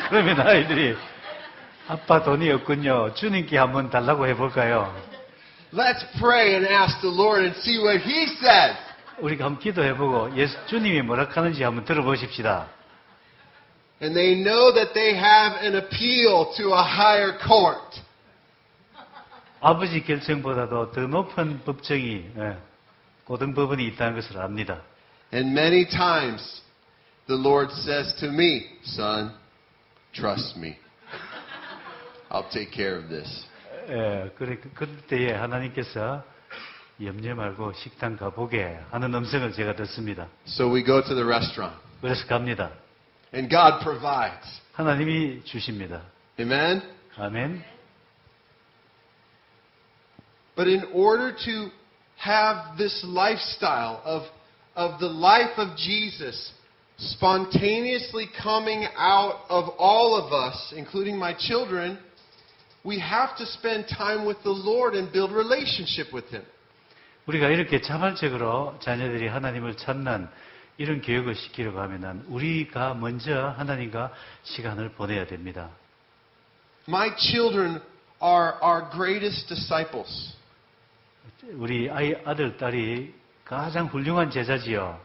그러면 아이들이 아빠 돈이 없군요. 주님께 한번 달라고 해볼까요? Let's pray and ask the Lord and see what He says. 우리가 한번 기도해보고 주님이 뭐라 하는지 한번 들어보십시다. And they know that they have an appeal to a higher court. 아버지 결정보다도 더 높은 법정이, 고등법원이 있다는 것을 압니다. And many times the Lord says to me, Son, trust me. I'll take care of this. 그때에 하나님께서 염려 말고 식당 가보게 하는 음성을 제가 듣습니다. So we go to the restaurant. 그래서 갑니다. And God provides. 하나님이 주십니다. Amen? 아멘. But in order to have this lifestyle of the life of Jesus spontaneously coming out of all of us, including my children, we have to spend time with the Lord and build relationship with Him. 우리가 이렇게 자발적으로 자녀들이 하나님을 찾는 이런 교육을 시키려고 하면은 우리가 먼저 하나님과 시간을 보내야 됩니다. My children are our greatest disciples. 우리 아들, 딸이 가장 훌륭한 제자지요.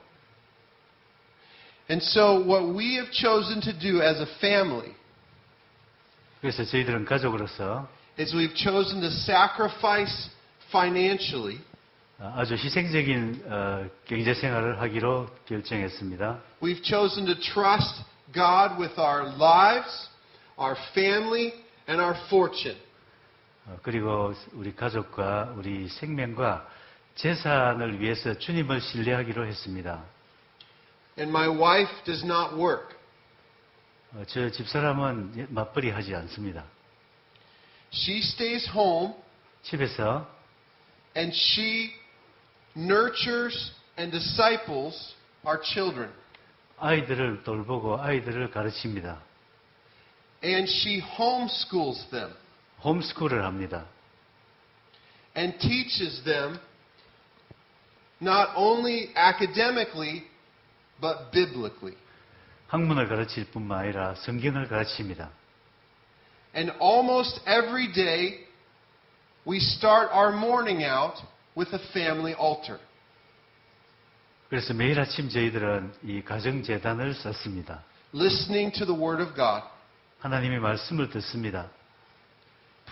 And so what we have chosen to do as a family 그래서 저희들은 가족으로서 is we've chosen to sacrifice financially. 아주 희생적인 경제 생활을 하기로 결정했습니다. We've chosen to trust God with our lives, our family, and our fortune. 그리고 우리 가족과 우리 생명과 재산을 위해서 주님을 신뢰하기로 했습니다. And my wife does not work. 저 집사람은 맞벌이 하지 않습니다. She stays home 집에서 and she nurtures and disciples our children. 아이들을 돌보고 아이들을 가르칩니다. And she homeschools them 홈스쿨을 합니다. and teaches them not only academically but biblically. 학문을 가르칠 뿐만 아니라 성경을 가르칩니다. And almost every day we start our morning out with a family altar. 그래서 매일 아침 저희들은 이 가정재단을 쌓습니다. Listening to the Word of God, 하나님의 말씀을 듣습니다.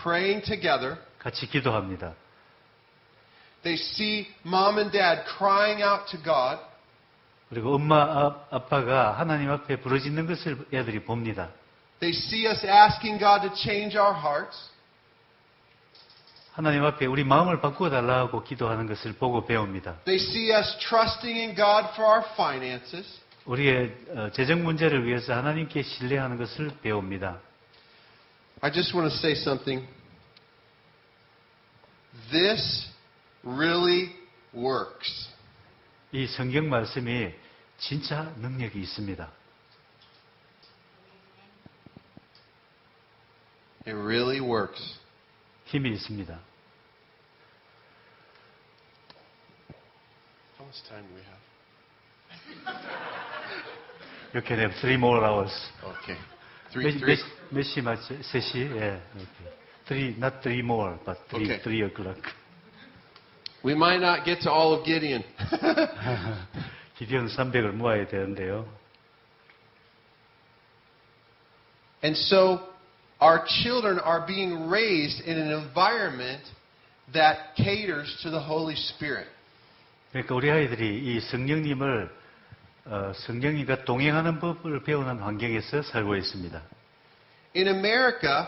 praying together. 같이 기도합니다. They see mom and dad crying out to God. 그리고 엄마, 아빠가 하나님 앞에 부르짖는 것을 애들이 봅니다. They see us asking God to change our hearts. 하나님 앞에 우리 마음을 바꾸어 달라고 기도하는 것을 보고 배웁니다. They see us trusting in God for our finances. 우리의 재정 문제를 위해서 하나님께 신뢰하는 것을 배웁니다. I just want to say something. This really works. 이 성경 말씀이 진짜 능력이 있습니다. It really works. 힘이 있습니다. How much time do we have? You can have 3 more hours. Okay. Three. 몇 시 맞죠? 3시? 예. Okay. Not 3 more, but 3 Okay. o'clock. We might not get to all of Gideon. 기디온 300을 모아야 되는데요. And so our children are being raised in an environment that caters to the Holy Spirit. 그러니까 우리 아이들이 이 성령님과 동행하는 법을 배우는 환경에서 살고 있습니다. In America,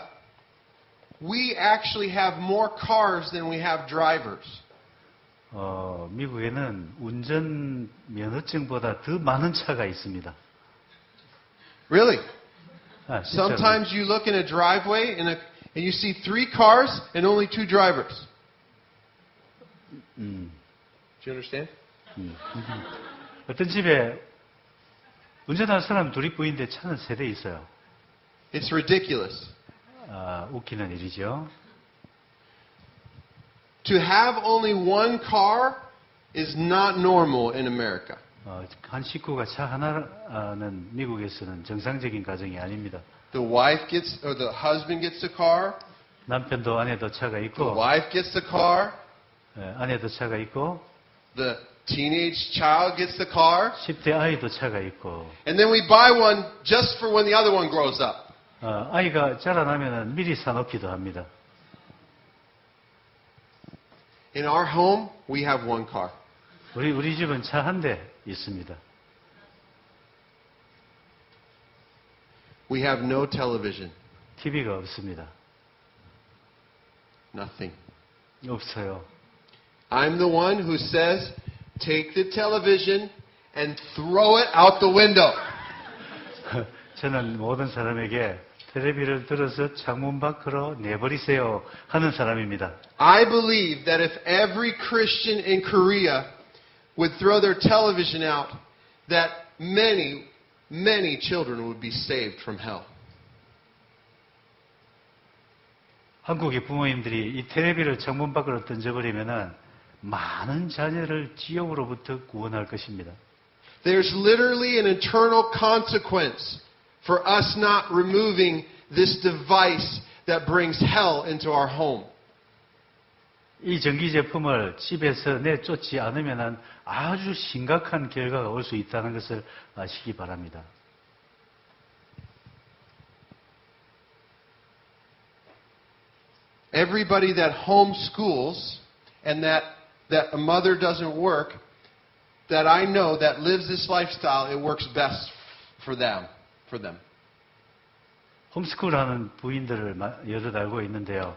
we actually have more cars than we have drivers. 미국에는 운전 면허증보다 더 많은 차가 있습니다. Really? 진짜로. Sometimes you look in a driveway and you see 3 cars and only 2 drivers. Do you understand? 어떤 집에 운전하는 사람 둘이 보이는데 차는 3대 있어요. It's ridiculous. 웃기는 일이죠. To have only 1 car is not normal in America. 한 식구가 차 하나는 미국에서는 정상적인 가정이 아닙니다. The wife gets, or the husband gets the car. 남편도 아내도 차가 The 있고, wife gets the car. 아내도 차가 있고, The teenage child gets the car. 10대 아이도 차가 있고, And then we buy one just for when the other one grows up. 아이가 자라나면은 미리 사놓기도 합니다. In our home, we have 1 car. 우리 집은 차 한 대 있습니다. We have no television. TV가 없습니다. Nothing. 없어요. I'm the one who says, take the television and throw it out the window. 저는 모든 사람에게 텔레비를 들어서 창문 밖으로 내버리세요 하는 사람입니다. I believe that if every Christian in Korea would throw their television out, that many, many children would be saved from hell. 한국의 부모님들이 이 텔레비를 창문 밖으로 던져버리면은 많은 자녀를 지옥으로부터 구원할 것입니다. There's literally an eternal consequence for us not removing this device that brings hell into our home. 이 전기 제품을 집에서 내쫓지 않으면은 아주 심각한 결과가 올 수 있다는 것을 아시기 바랍니다. Everybody that homeschools and that a mother doesn't work, that I know that lives this lifestyle, it works best for them. 홈스쿨하는 부인들을 여럿 알고 있는데요.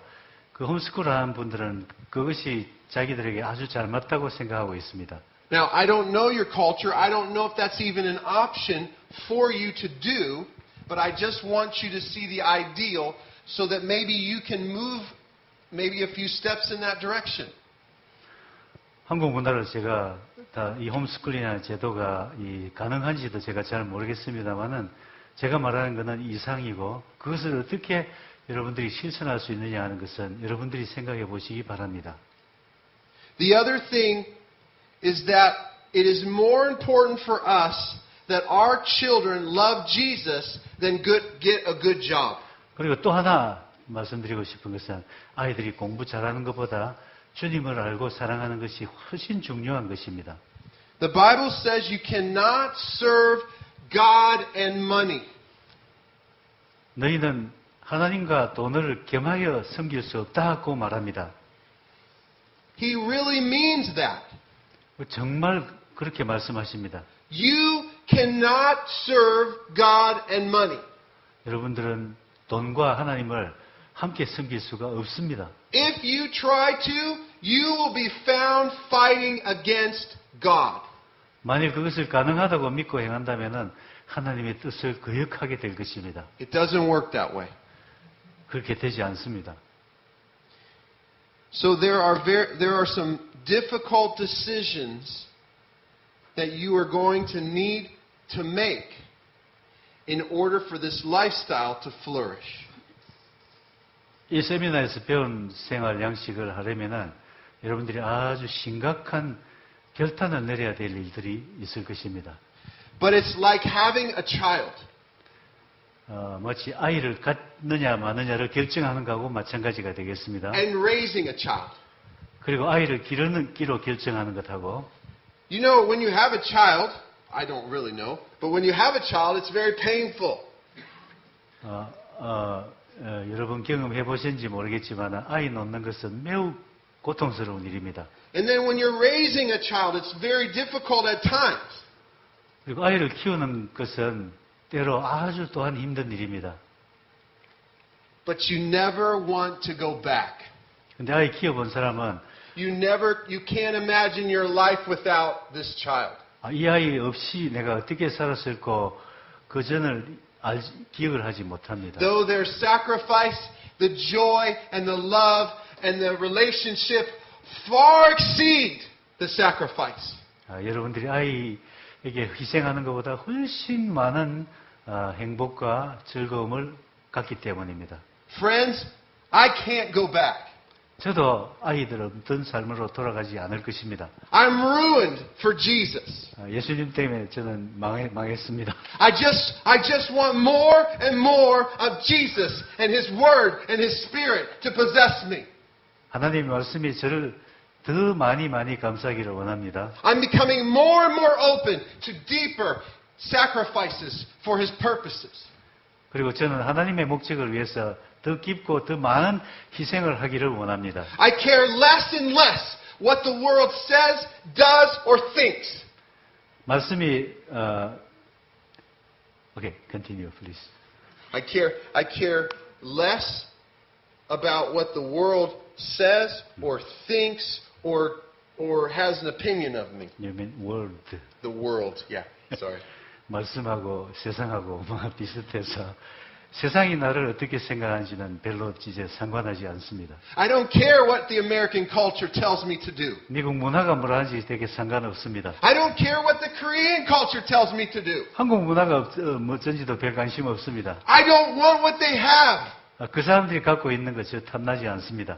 그 홈스쿨하는 분들은 그것이 자기들에게 아주 잘 맞다고 생각하고 있습니다. Now, I don't know your culture. I don't know if that's even an option for you to do, but I just want you to see the ideal so that maybe you can move maybe a few steps in that direction. 한국 문화를 제가 다 이 홈스쿨이라는 제도가 가능한지도 제가 잘 모르겠습니다만은 제가 말하는 것은 이상이고 그것을 어떻게 여러분들이 실천할 수 있느냐 하는 것은 여러분들이 생각해 보시기 바랍니다. The other thing is that it is more important for us that our children love Jesus than get a good job. 그리고 또 하나 말씀드리고 싶은 것은 아이들이 공부 잘하는 것보다 주님을 알고 사랑하는 것이 훨씬 중요한 것입니다. The Bible says you cannot serve God and money. 너희는 하나님과 돈을 겸하여 섬길 수 없다고 말합니다. He really means that. 정말 그렇게 말씀하십니다. You cannot serve God and money. 여러분들은 돈과 하나님을 함께 섬길 수가 없습니다. If you try to, you will be found fighting against God. 만일 그것을 가능하다고 믿고 행한다면 하나님의 뜻을 거역하게 될 것입니다. It doesn't work that way. 그렇게 되지 않습니다. So there are some difficult decisions that you are going to need to make in order for this lifestyle to flourish. 이 세미나에서 배운 생활 양식을 하려면은 여러분들이 아주 심각한 결단을 내려야 될 일들이 있을 것입니다. But it's like having a child. 마치 아이를 갖느냐 마느냐를 결정하는 것하고 마찬가지가 되겠습니다. And raising a child. 그리고 아이를 기르기로 결정하는 것하고 You know, when you have a child, I don't really know, but when you have a child, it's very painful. 여러분 경험해 보셨는지 모르겠지만 아이 놓는 것은 매우 고통스러운 일입니다. And then when you're raising a child, it's very difficult at times. 그리고 아이를 키우는 것은 때로 아주 또한 힘든 일입니다. But you never want to go back. 근데 아이 키워본 사람은 you can't imagine your life without this child. 이 아이 없이 내가 어떻게 살았을까 그 전을 기억을 하지 못합니다. Though their sacrifice, the joy and the love and the relationship far exceed the sacrifice. 여러분들이 아이에게 희생하는 것보다 훨씬 많은 행복과 즐거움을 갖기 때문입니다. Friends, I can't go back. 저도 아이들 없던 삶으로 돌아가지 않을 것입니다. I'm ruined for Jesus. 예수님 때문에 저는 망했습니다. I just want more and more of Jesus and His Word and His Spirit to possess me. 하나님의 말씀이 저를 더 많이 감싸기를 원합니다. I'm becoming more and more open to deeper sacrifices for His purposes. 그리고 저는 하나님의 목적을 위해서 더 깊고 더 많은 희생을 하기를 원합니다. I care less and less what the world says, does, or thinks. 말씀이 okay, continue, please. I care less about what the world says or thinks or has an opinion of me. You mean world? The world, yeah. Sorry. 말씀하고 세상하고 비슷해서 세상이 나를 어떻게 생각하는지는 별로 이제 상관하지 않습니다. I don't care what the American culture tells me to do. 미국 문화가 뭐라 하는지 되게 상관없습니다. I don't care what the Korean culture tells me to do. 한국 문화가 어쩐지도 별 관심 없습니다. I don't want what they have. 그 사람들이 갖고 있는 것 저 탐나지 않습니다.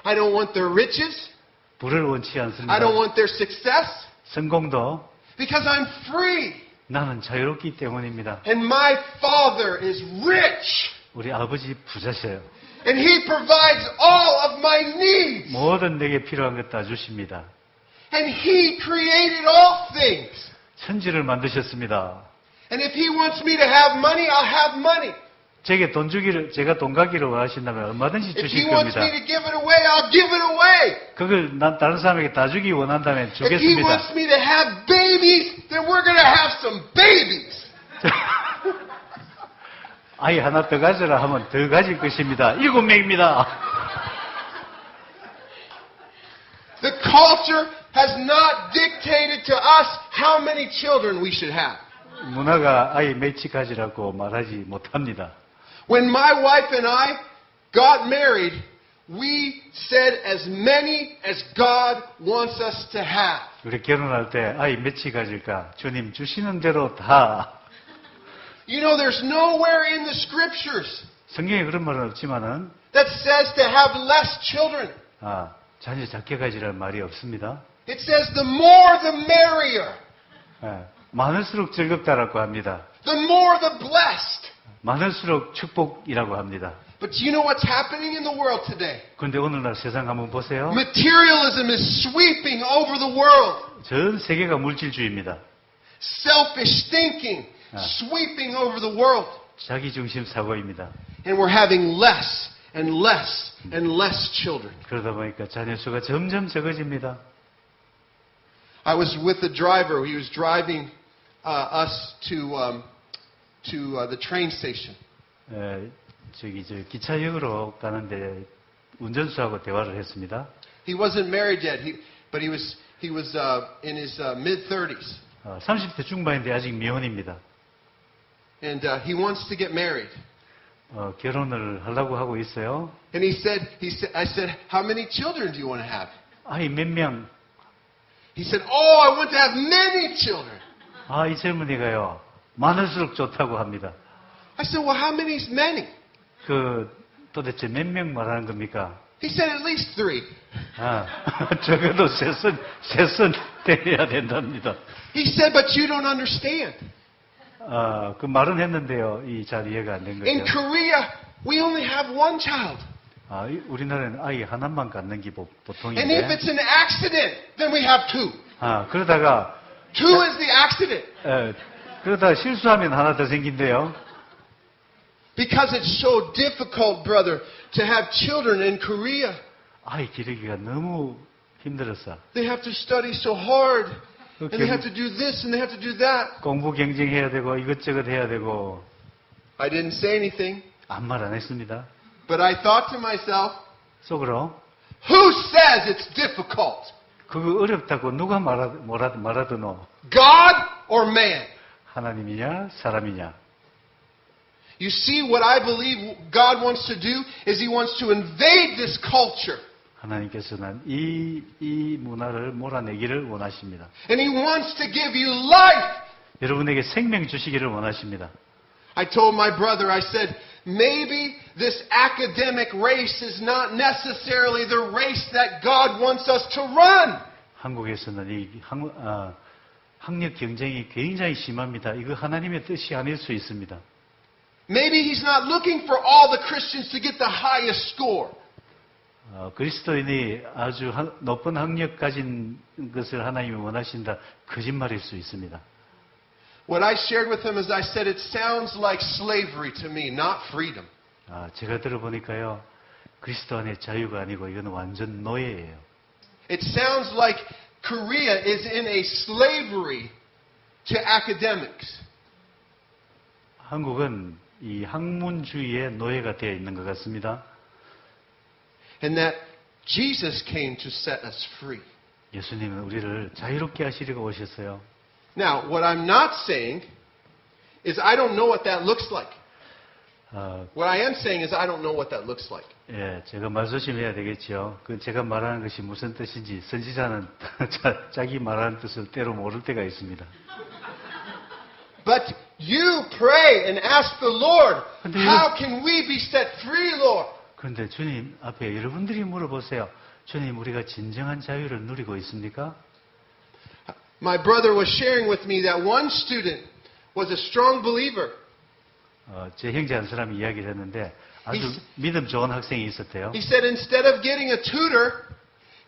I don't want their riches. 부를 원치 않습니다. I don't want their success. 성공도 Because I'm free. 나는 자유롭기 때문입니다. And my Father is rich. 우리 아버지 부자세요. And He provides all of my needs. 모든 내게 필요한 것 다 주십니다. And He created all things. 천지를 만드셨습니다. And if He wants me to have money, I'll have money. 제가 돈 가기를 원하신다면 얼마든지 If He 주실 wants 겁니다. me to give it away, I'll give it away. 그걸 다른 사람에게 다 주기 원한다면 If He 주겠습니다. wants me to have babies, then we're going to have some babies. 아이 하나 더 가져라 하면 더 가질 것입니다. 7명입니다. The culture has not dictated to us how many children we should have. 문화가 아이 몇치 가지라고 말하지 못합니다. When my wife and I got married, we said as many as God wants us to have. 우리 결혼할 때 아이 몇치 가질까? 주님 주시는 대로 다. You know, there's nowhere in the scriptures 성경에 그런 말은 없지만은 that says to have less children. 자녀 작게 가지라는 말이 없습니다. It says the more the merrier. 많을수록 즐겁다라고 합니다. The more the blessed. 많을수록 축복이라고 합니다. But do you know what's happening in the world today? 그런데 오늘날 세상 한번 보세요. Materialism is sweeping over the world. 전 세계가 물질주의입니다. Selfish thinking sweeping over the world. 자기중심 사고입니다. And we're having less and less and less children. 그러다 보니까 자녀 수가 점점 적어집니다. I was with the driver. He was driving us to the train station. 기차역으로 가는데 운전수하고 대화를 했습니다. He wasn't married yet, but he was in his mid-30s. 30대 중반인데 아직 미혼입니다. And he wants to get married. 결혼을 하려고 하고 있어요. And I said, how many children do you want to have? 아이 몇 명? He said, oh, I want to have many children. 이 젊은이가요. 많을수록 좋다고 합니다. I said, well, how many is many? 도대체 몇 명 말하는 겁니까? He said, at least 3. 적어도 셋은 때려야 된답니다. He said, but you don't understand. 그 말은 했는데요. 잘 이해가 안 된 In 거죠. Korea, we only have one child. 우리나라는 아이 하나만 갖는 게 And if 보통인데. it's an accident, then we have 2. 그러다가 2 is the accident. 그러다가 실수하면 하나 더 생긴대요. Because it's so difficult, brother, to have children in Korea. 아이 기르기가 너무 힘들었어. They have to study so hard. And they have to do this and they have to do that. 공부 경쟁해야 되고 이것저것 해야 되고. I didn't say anything. 아무 말 안 했습니다. But I thought to myself, 속으로 Who says it's difficult? 그거 어렵다고 누가 말하더노? God or man? 하나님이냐 사람이냐? You see, what I believe God wants to do is He wants to invade this culture. 하나님께서는 이 문화를 몰아내기를 원하십니다. And He wants to give you life. 여러분에게 생명 주시기를 원하십니다. I told my brother, I said, maybe this academic race is not necessarily the race that God wants us to run. 한국에서는 이 학력 경쟁이 굉장히 심합니다. 이거 하나님의 뜻이 아닐 수 있습니다. Maybe He's not looking for all the Christians to get the highest score. 그리스도인이 아주 높은 학력 가진 것을 하나님이 원하신다. 거짓말일 수 있습니다. What I shared with him is I said it sounds like slavery to me, not freedom. 제가 들어보니까요. 그리스도 안의 자유가 아니고 이건 완전 노예예요. It sounds like Korea is in a slavery to academics. 한국은 이 학문주의의 노예가 되어 있는 것 같습니다. And that Jesus came to set us free. 예수님은 우리를 자유롭게 하시려고 오셨어요. Now, what I'm not saying is I don't know what that looks like. What I am saying is I don't know what that looks like. 예, 제가 말 조심해야 되겠죠. 그 제가 말하는 것이 무슨 뜻인지 선지자는 자기 말하는 뜻을 때로 모를 때가 있습니다. But you pray and ask the Lord, how can we be set free, Lord? 그런데 주님 앞에 여러분들이 물어보세요. 주님, 우리가 진정한 자유를 누리고 있습니까? My brother was sharing with me that one student was a strong believer. 제 형제 한 사람이 이야기를 했는데 아주 믿음 좋은 학생이 있었대요. He said instead of getting a tutor,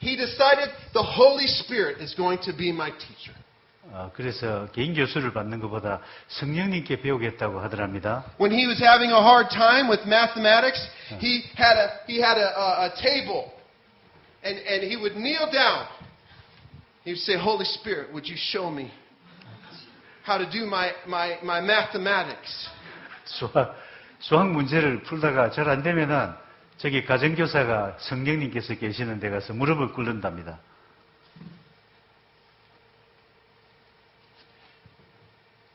he decided the Holy Spirit is going to be my teacher. 그래서 개인 교수를 받는 것보다 성령님께 배우겠다고 하더랍니다. When he was having a hard time with mathematics, he had a table, and he would kneel down. He would say, "Holy Spirit, would you show me how to do my mathematics?" 수학 문제를 풀다가 잘 안 되면은 저기 가정교사가 성령님께서 계시는 데 가서 무릎을 꿇는답니다.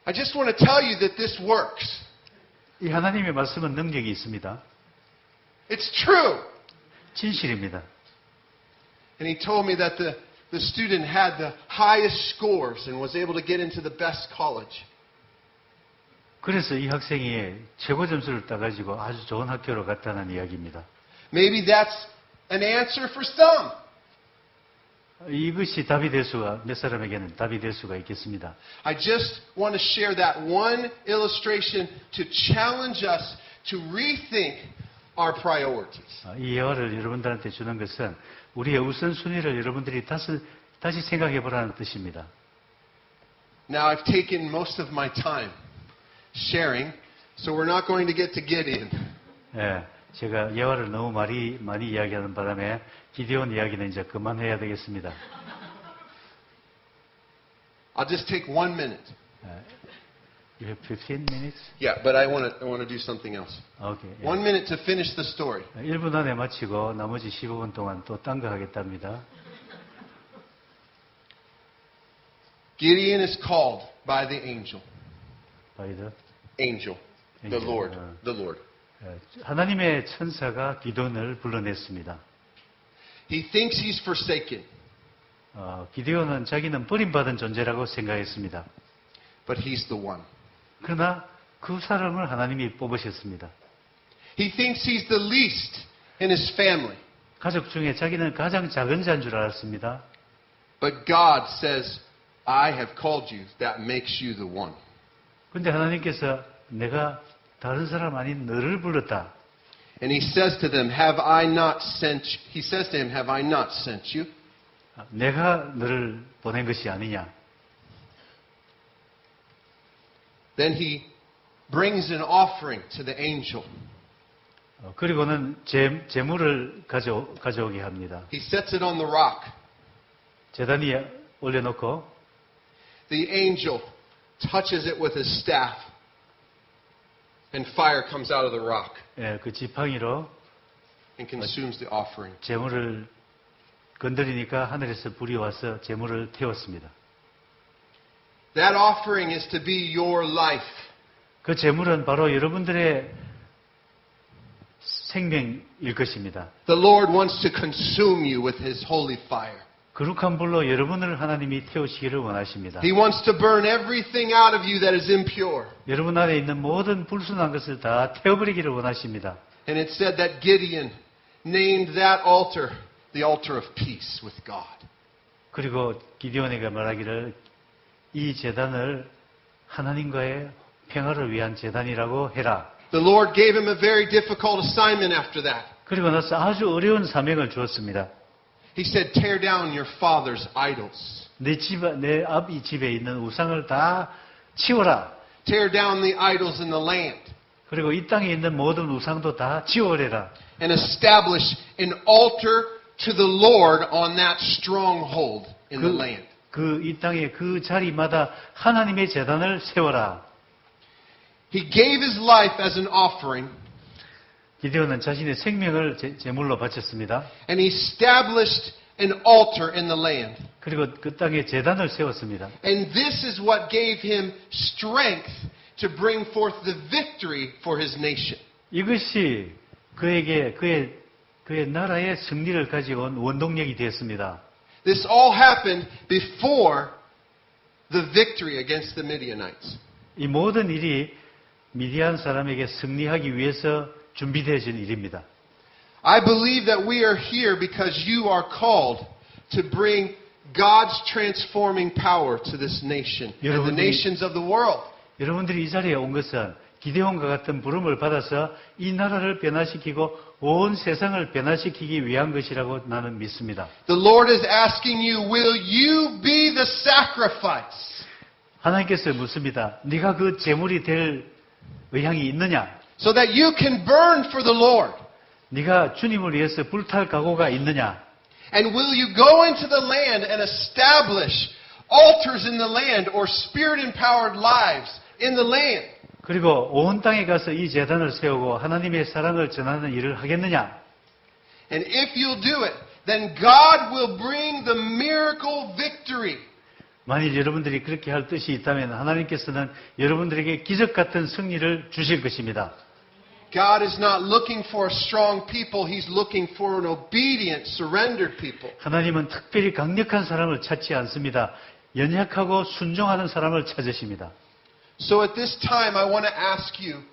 I just want to tell you that this works. 이 하나님의 말씀은 능력이 있습니다. It's true. 진실입니다. And he told me that the student had the highest scores and was able to get into the best college. 그래서 이 학생이 최고 점수를 따가지고 아주 좋은 학교로 갔다는 이야기입니다. Maybe that's an answer for some. 이것이 답이 될 수가, 몇 사람에게는 답이 될 수가 있겠습니다. I just want to share that one illustration to challenge us to rethink our priorities. 이 예화를 여러분들한테 주는 것은 우리의 우선순위를 여러분들이 다시 생각해 보라는 뜻입니다. Now I've taken most of my time sharing, so we're not going to get in. 예, 제가 예화를 너무 많이 이야기하는 바람에 기디온 이야기는 이제 그만해야 되겠습니다. I'll just take 1 minute. You have 15 minutes? Yeah, but I want to do something else. Okay. 1 minute to finish the story. 1분 안에 마치고 나머지 15분 동안 또 딴 거 하겠답니다. Gideon is called by the angel. By the Angel. The Lord. The Lord. 하나님의 천사가 기도원을 불러냈습니다. He thinks he's forsaken. 기디온은 자기는 버림받은 존재라고 생각했습니다. But he's the one. 그러나 그 사람을 하나님이 뽑으셨습니다. He thinks he's the least in his family. 가족 중에 자기는 가장 작은 자인 줄 알았습니다. But God says, I have called you. That makes you the one. 그런데 하나님께서 내가 다른 사람 아닌 너를 불렀다. And he says to them, have I not sent you? He says to him, have I not sent you? 내가 너를 보낸 것이 아니냐. Then he brings an offering to the angel. 그리고는 제물을 가져오게 합니다. He sets it on the rock. 제단 위에 올려놓고 The angel touches it with his staff. And fire comes out of the rock 그 지팡이로 and consumes the offering. 제물을 건드리니까 하늘에서 불이 와서 제물을 태웠습니다. That offering is to be your life. 그 제물은 바로 여러분들의 생명일 것입니다. The Lord wants to consume you with His holy fire. 거룩한 불로 여러분을 하나님이 태우시기를 원하십니다. He wants to burn everything out of you that is impure. 여러분 안에 있는 모든 불순한 것을 다 태워버리기를 원하십니다. And it said that Gideon named that altar the altar of peace with God. 그리고 기드온에게 말하기를 이 제단을 하나님과의 평화를 위한 제단이라고 해라. The Lord gave him a very difficult assignment after that. 그리고 나서 아주 어려운 사명을 주었습니다. He said, tear down your father's idols. 내 아비 집에 있는 우상을 다 치워라. Tear down the idols in the land. 그리고 이 땅에 있는 모든 우상도 다 치워버려라. And establish an altar to the Lord on that stronghold in the land. 이 땅의 그 자리마다 하나님의 제단을 세워라. He gave his life as an offering. 기드온은 자신의 생명을 제물로 바쳤습니다. And he established an altar in the land. 그리고 그 땅에 제단을 세웠습니다. And this is what gave him strength to bring forth the victory for his nation. 이것이 그에게 그의 나라의 승리를 가져온 원동력이 되었습니다. This all happened before the victory against the Midianites. 이 모든 일이 미디안 사람에게 승리하기 위해서 준비되어진 일입니다. I believe that we are here because you are called to bring God's transforming power to this nation and the nations of the world. 여러분들이 이 자리에 온 것은 기드온과 같은 부름을 받아서 이 나라를 변화시키고 온 세상을 변화시키기 위한 것이라고 나는 믿습니다. The Lord is asking you, will you be the sacrifice? 하나님께서 묻습니다. 네가 그 제물이 될 의향이 있느냐? So that you can burn for the Lord. 네가 주님을 위해서 불탈 각오가 있느냐? And will you go into the land and establish altars in the land or spirit-empowered lives in the land? 그리고 온 땅에 가서 이 제단을 세우고 하나님의 사랑을 전하는 일을 하겠느냐? And if you'll do it, then God will bring the miracle victory. 만일 여러분들이 그렇게 할 뜻이 있다면 하나님께서는 여러분들에게 기적 같은 승리를 주실 것입니다. God is not looking for a strong people. He's looking for an obedient, surrendered people. 하나님은 특별히 강력한 사람을 찾지 않습니다. 연약하고 순종하는 사람을 찾으십니다. So at this time, I want to ask you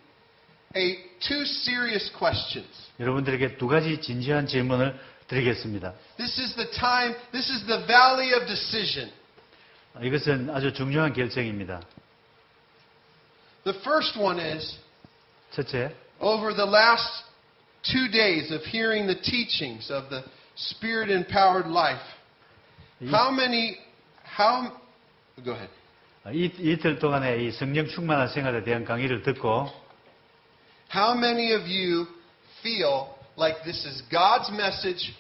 two serious questions. 여러분들에게 두 가지 진지한 질문을 드리겠습니다. This is the time, this is the valley of decision. 이것은 아주 중요한 결정입니다. The first one is, 첫째, over the last 2 days of hearing the teachings of the Spirit-empowered life, go ahead. 이틀 동안의 이 성령 충만한 생활에 대한 강의를 듣고 How many of you feel like this is God's message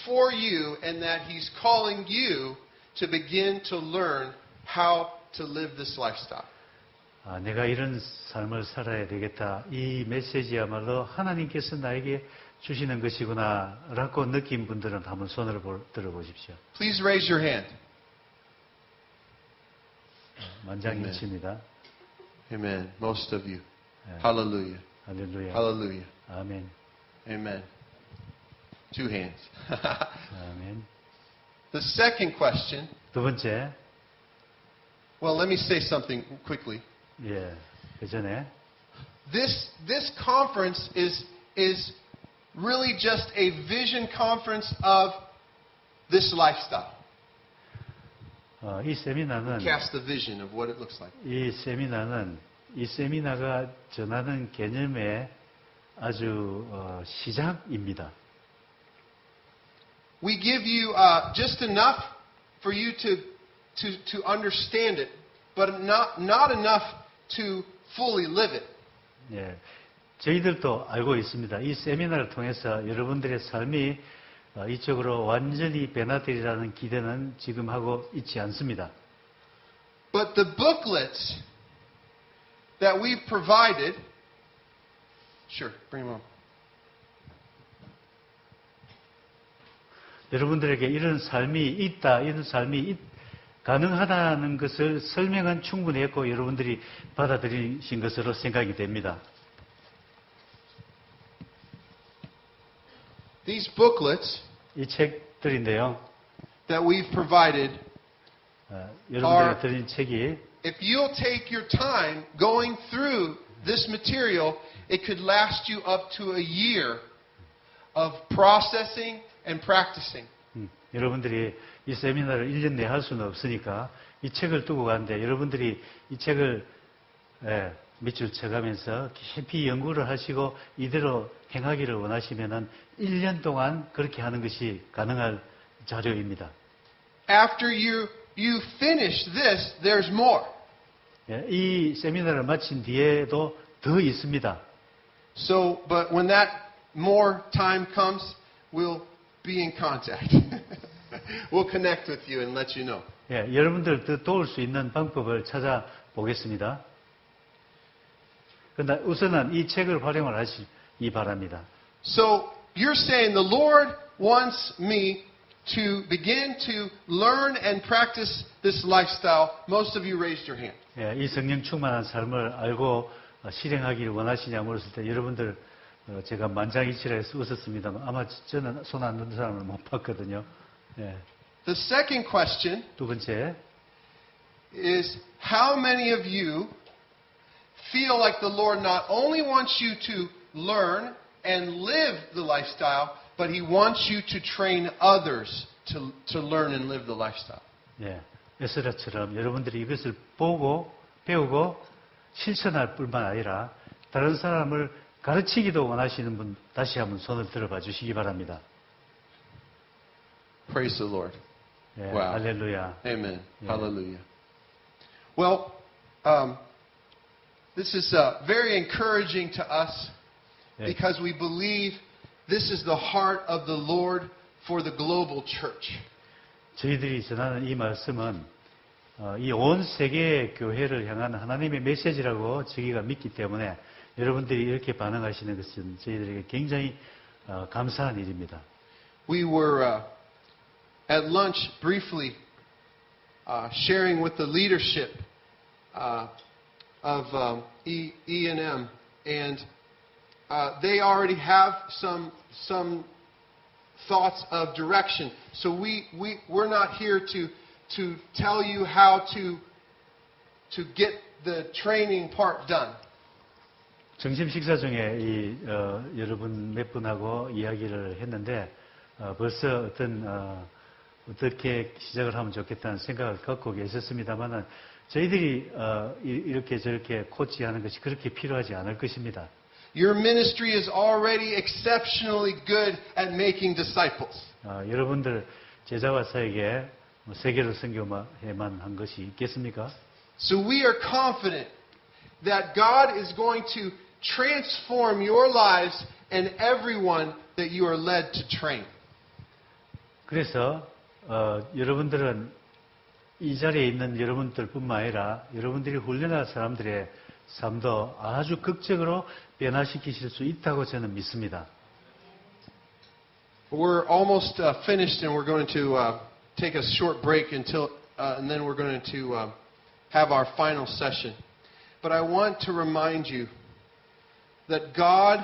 for you and that He's calling you to begin to learn how to live this lifestyle? 내가 이런 삶을 살아야 되겠다. 이 메시지야말로 하나님께서 나에게 주시는 것이구나 라고 느낀 분들은 한번 손을 들어보십시오. Please raise your hand. 만장일치입니다. Amen. Most of you. 네. Hallelujah. 할렐루야. Hallelujah. 아멘. Amen. 2 hands. 아멘. The second question, 두 번째, well, let me say something quickly. 그 전에 This conference is really just a vision conference of this lifestyle. 이 세미나는 Cast the vision of what it looks like. 이 세미나가 전하는 개념의 아주 시작입니다. We give you just enough for you to understand it, but not enough to fully live it. 저희들도 알고 있습니다. 이 세미나를 통해서 여러분들의 삶이 이쪽으로 완전히 변화되리라는 기대는 지금 하고 있지 않습니다. But the booklets that we provided, sure, bring them on. 여러분들에게 이런 삶이 있다, 이런 삶이 가능하다는 것을 설명은 충분히 했고 여러분들이 받아들이신 것으로 생각이 됩니다. These booklets 이 책들인데요. that we've provided, 여러분들에게 드린 책이 if you'll take your time going through this material, it could last you up to a year of processing and practicing. 여러분들이 이 세미나를 1년 내에 할 수는 없으니까 이 책을 두고 가는데 여러분들이 이 책을 밑줄 쳐가면서 깊이 연구를 하시고 이대로 행하기를 원하시면은 1년 동안 그렇게 하는 것이 가능할 자료입니다. After you finish this, there's more. 이 세미나를 마친 뒤에도 더 있습니다. So, but when that more time comes, we'll be in contact. We'll connect with you and let you know. 여러분들 더 도울 수 있는 방법을 찾아보겠습니다. 그러나 우선은 이 책을 활용을 하시기 바랍니다. So, you're saying the Lord wants me to begin to learn and practice this lifestyle. Most of you raised your hand. 이 성령 충만한 삶을 알고 실행하기를 원하시냐 물었을 때 여러분들 제가 만장일치해서 웃었습니다만 아마 저는 손 안 든 사람을 못 봤거든요. The second question 두 번째, is how many of you feel like the Lord not only wants you to learn and live the lifestyle, but He wants you to train others to learn and live the lifestyle. 에스라처럼 여러분들이 이것을 보고 배우고 실천할 뿐만 아니라 다른 사람을 가르치기도 원하시는 분 다시 한번 손을 들어봐 주시기 바랍니다. Praise the Lord. Wow. 할렐루야. Amen. Hallelujah. Well, this is very encouraging to us because we believe this is the heart of the Lord for the global church. 저희들이 전하는 이 말씀은 이 온 세계 교회를 향한 하나님의 메시지라고 저희가 믿기 때문에 여러분들이 이렇게 반응하시는 것은 저희들에게 굉장히 감사한 일입니다. We were at lunch briefly sharing with the leadership of E&M, and they already have some thoughts of direction. So we're not here to tell you how to get the training part done. 점심 식사 중에 여러분 몇 분하고 이야기를 했는데 벌써 어떻게 시작을 하면 좋겠다는 생각을 갖고 계셨습니다만은 저희들이 이렇게 저렇게 코치하는 것이 그렇게 필요하지 않을 것입니다. Your ministry is already exceptionally good at making disciples. 여러분들 제자와 사에게 세계로 선교만 한 것이 있겠습니까? So we are confident that God is going to transform your lives and everyone that you are led to train. 그래서 여러분들은 이 자리에 있는 여러분들뿐만 아니라 여러분들이 훈련할 사람들의 삶도 아주 극적으로 변화시키실 수 있다고 저는 믿습니다. We're almost finished, and we're going to take a short break until, and then we're going to have our final session. But I want to remind you that God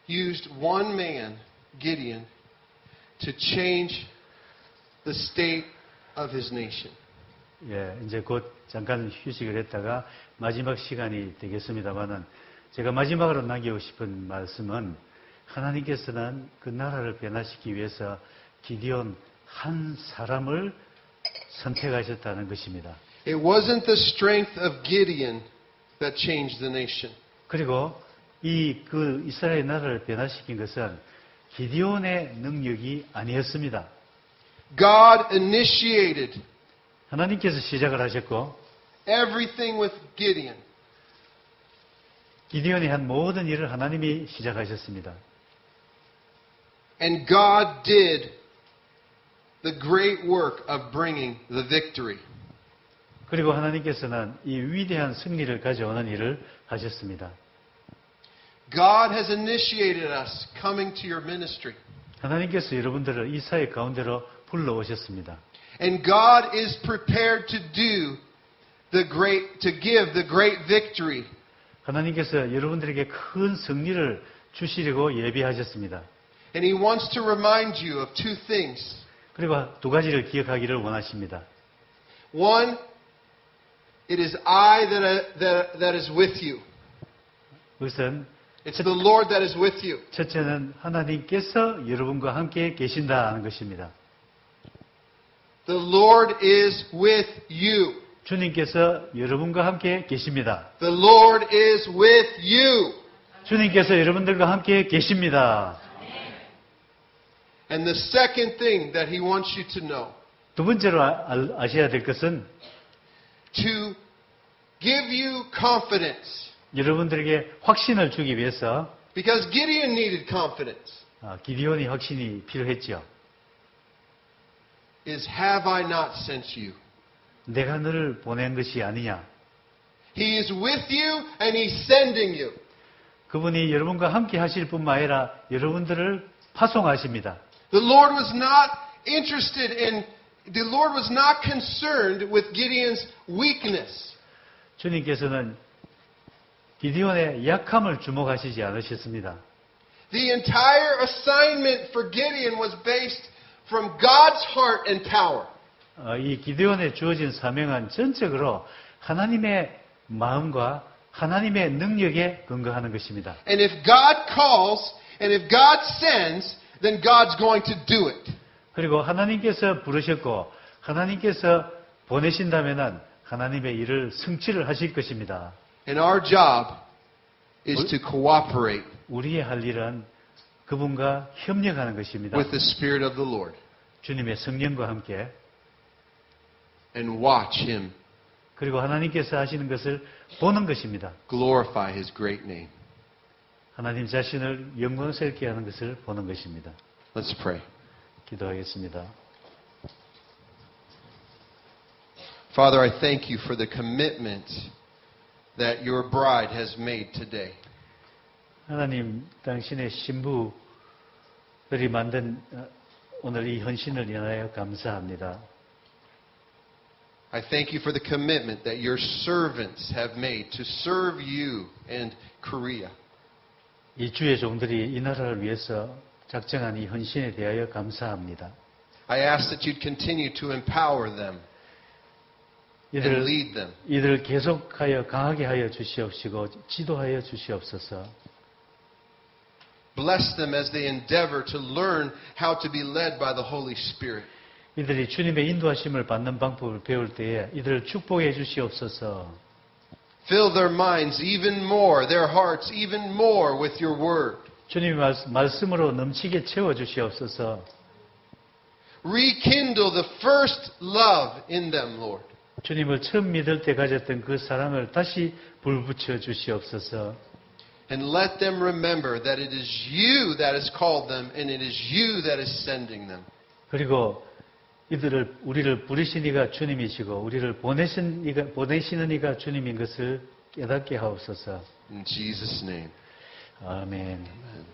used one man, Gideon, to change the state of his nation. 이제 곧 잠깐 휴식을 했다가 마지막 시간이 되겠습니다만은 제가 마지막으로 남기고 싶은 말씀은 하나님께서는 그 나라를 변화시키기 위해서 기디온 한 사람을 선택하셨다는 것입니다. It wasn't the strength of Gideon that changed the nation. 그리고 그 이스라엘 나라를 변화시킨 것은 기디온의 능력이 아니었습니다. God initiated 하나님께서 시작을 하셨고 everything with Gideon. 기디온이 한 모든 일을 하나님이 시작하셨습니다. And God did the great work of bringing the victory. 그리고 하나님께서는 이 위대한 승리를 가져오는 일을 하셨습니다. God has initiated us coming to your ministry. 하나님께서 여러분들을 이 사회 가운데로 불러오셨습니다. And God is prepared to give the great victory. 하나님께서 여러분들에게 큰 승리를 주시려고 예비하셨습니다. And He wants to remind you of two things. 그리고 두 가지를 기억하기를 원하십니다. One, it is I that is with you. 그것은 It's the Lord that is with you. 첫째는 하나님께서 여러분과 함께 계신다는 것입니다. The Lord is with you. 주님께서 여러분과 함께 계십니다. The Lord is with you. 주님께서 여러분들과 함께 계십니다. And the second thing that He wants you to know, 두 번째로 아셔야 될 것은 to give you confidence. 여러분들에게 확신을 주기 위해서 Because Gideon needed confidence. 기디온이 확신이 필요했죠. Is have I not sent you? 내가 너를 보낸 것이 아니냐. He is with you and He's sending you. 그분이 여러분과 함께 하실 뿐만 아니라 여러분들을 파송하십니다. The Lord was not concerned with Gideon's weakness. 주님께서는 기디온의 약함을 주목하시지 않으셨습니다. The entire assignment for Gideon was based from God's heart and power. 이 기디온에 주어진 사명은 전적으로 하나님의 마음과 하나님의 능력에 근거하는 것입니다. And if God calls and if God sends, then God's going to do it. 그리고 하나님께서 부르셨고 하나님께서 보내신다면은 하나님의 일을 성취를 하실 것입니다. And our job is to cooperate 우리의 할 일은 그분과 협력하는 것입니다. with the Spirit of the Lord 주님의 성령과 함께 and watch Him 그리고 하나님께서 하시는 것을 보는 것입니다. glorify His great name. 하나님 자신을 영광스럽게 하는 것을 보는 것입니다. Let's pray. 기도하겠습니다. Father, I thank you for the commitment that your bride has made today. 하나님, 당신의 신부들이 만든 오늘 이 헌신을 인하여 감사합니다. I thank you for the commitment that your servants have made to serve you and Korea. 이 주의 종들이 이 나라를 위해서 작정한 이 헌신에 대하여 감사합니다. I ask that you'd continue to empower them and lead them. 이들을 계속하여 강하게 하여 주시옵시고 지도하여 주시옵소서. Bless them as they endeavor to learn how to be led by the Holy Spirit. 이들이 주님의 인도하심을 받는 방법을 배울 때에 이들을 축복해 주시옵소서. Fill their minds even more, their hearts even more with your word. 주님의 말씀으로 넘치게 채워 주시옵소서. Rekindle the first love in them, Lord. 주님을 처음 믿을 때 가졌던 그 사랑을 다시 불붙여 주시옵소서. And let them remember that it is you that has called them and it is you that is sending them. 그리고 우리를 부르신 이가 주님이시고 우리를 보내시는 이가 주님인 것을 깨닫게 하옵소서. In Jesus' name. 아멘. Amen.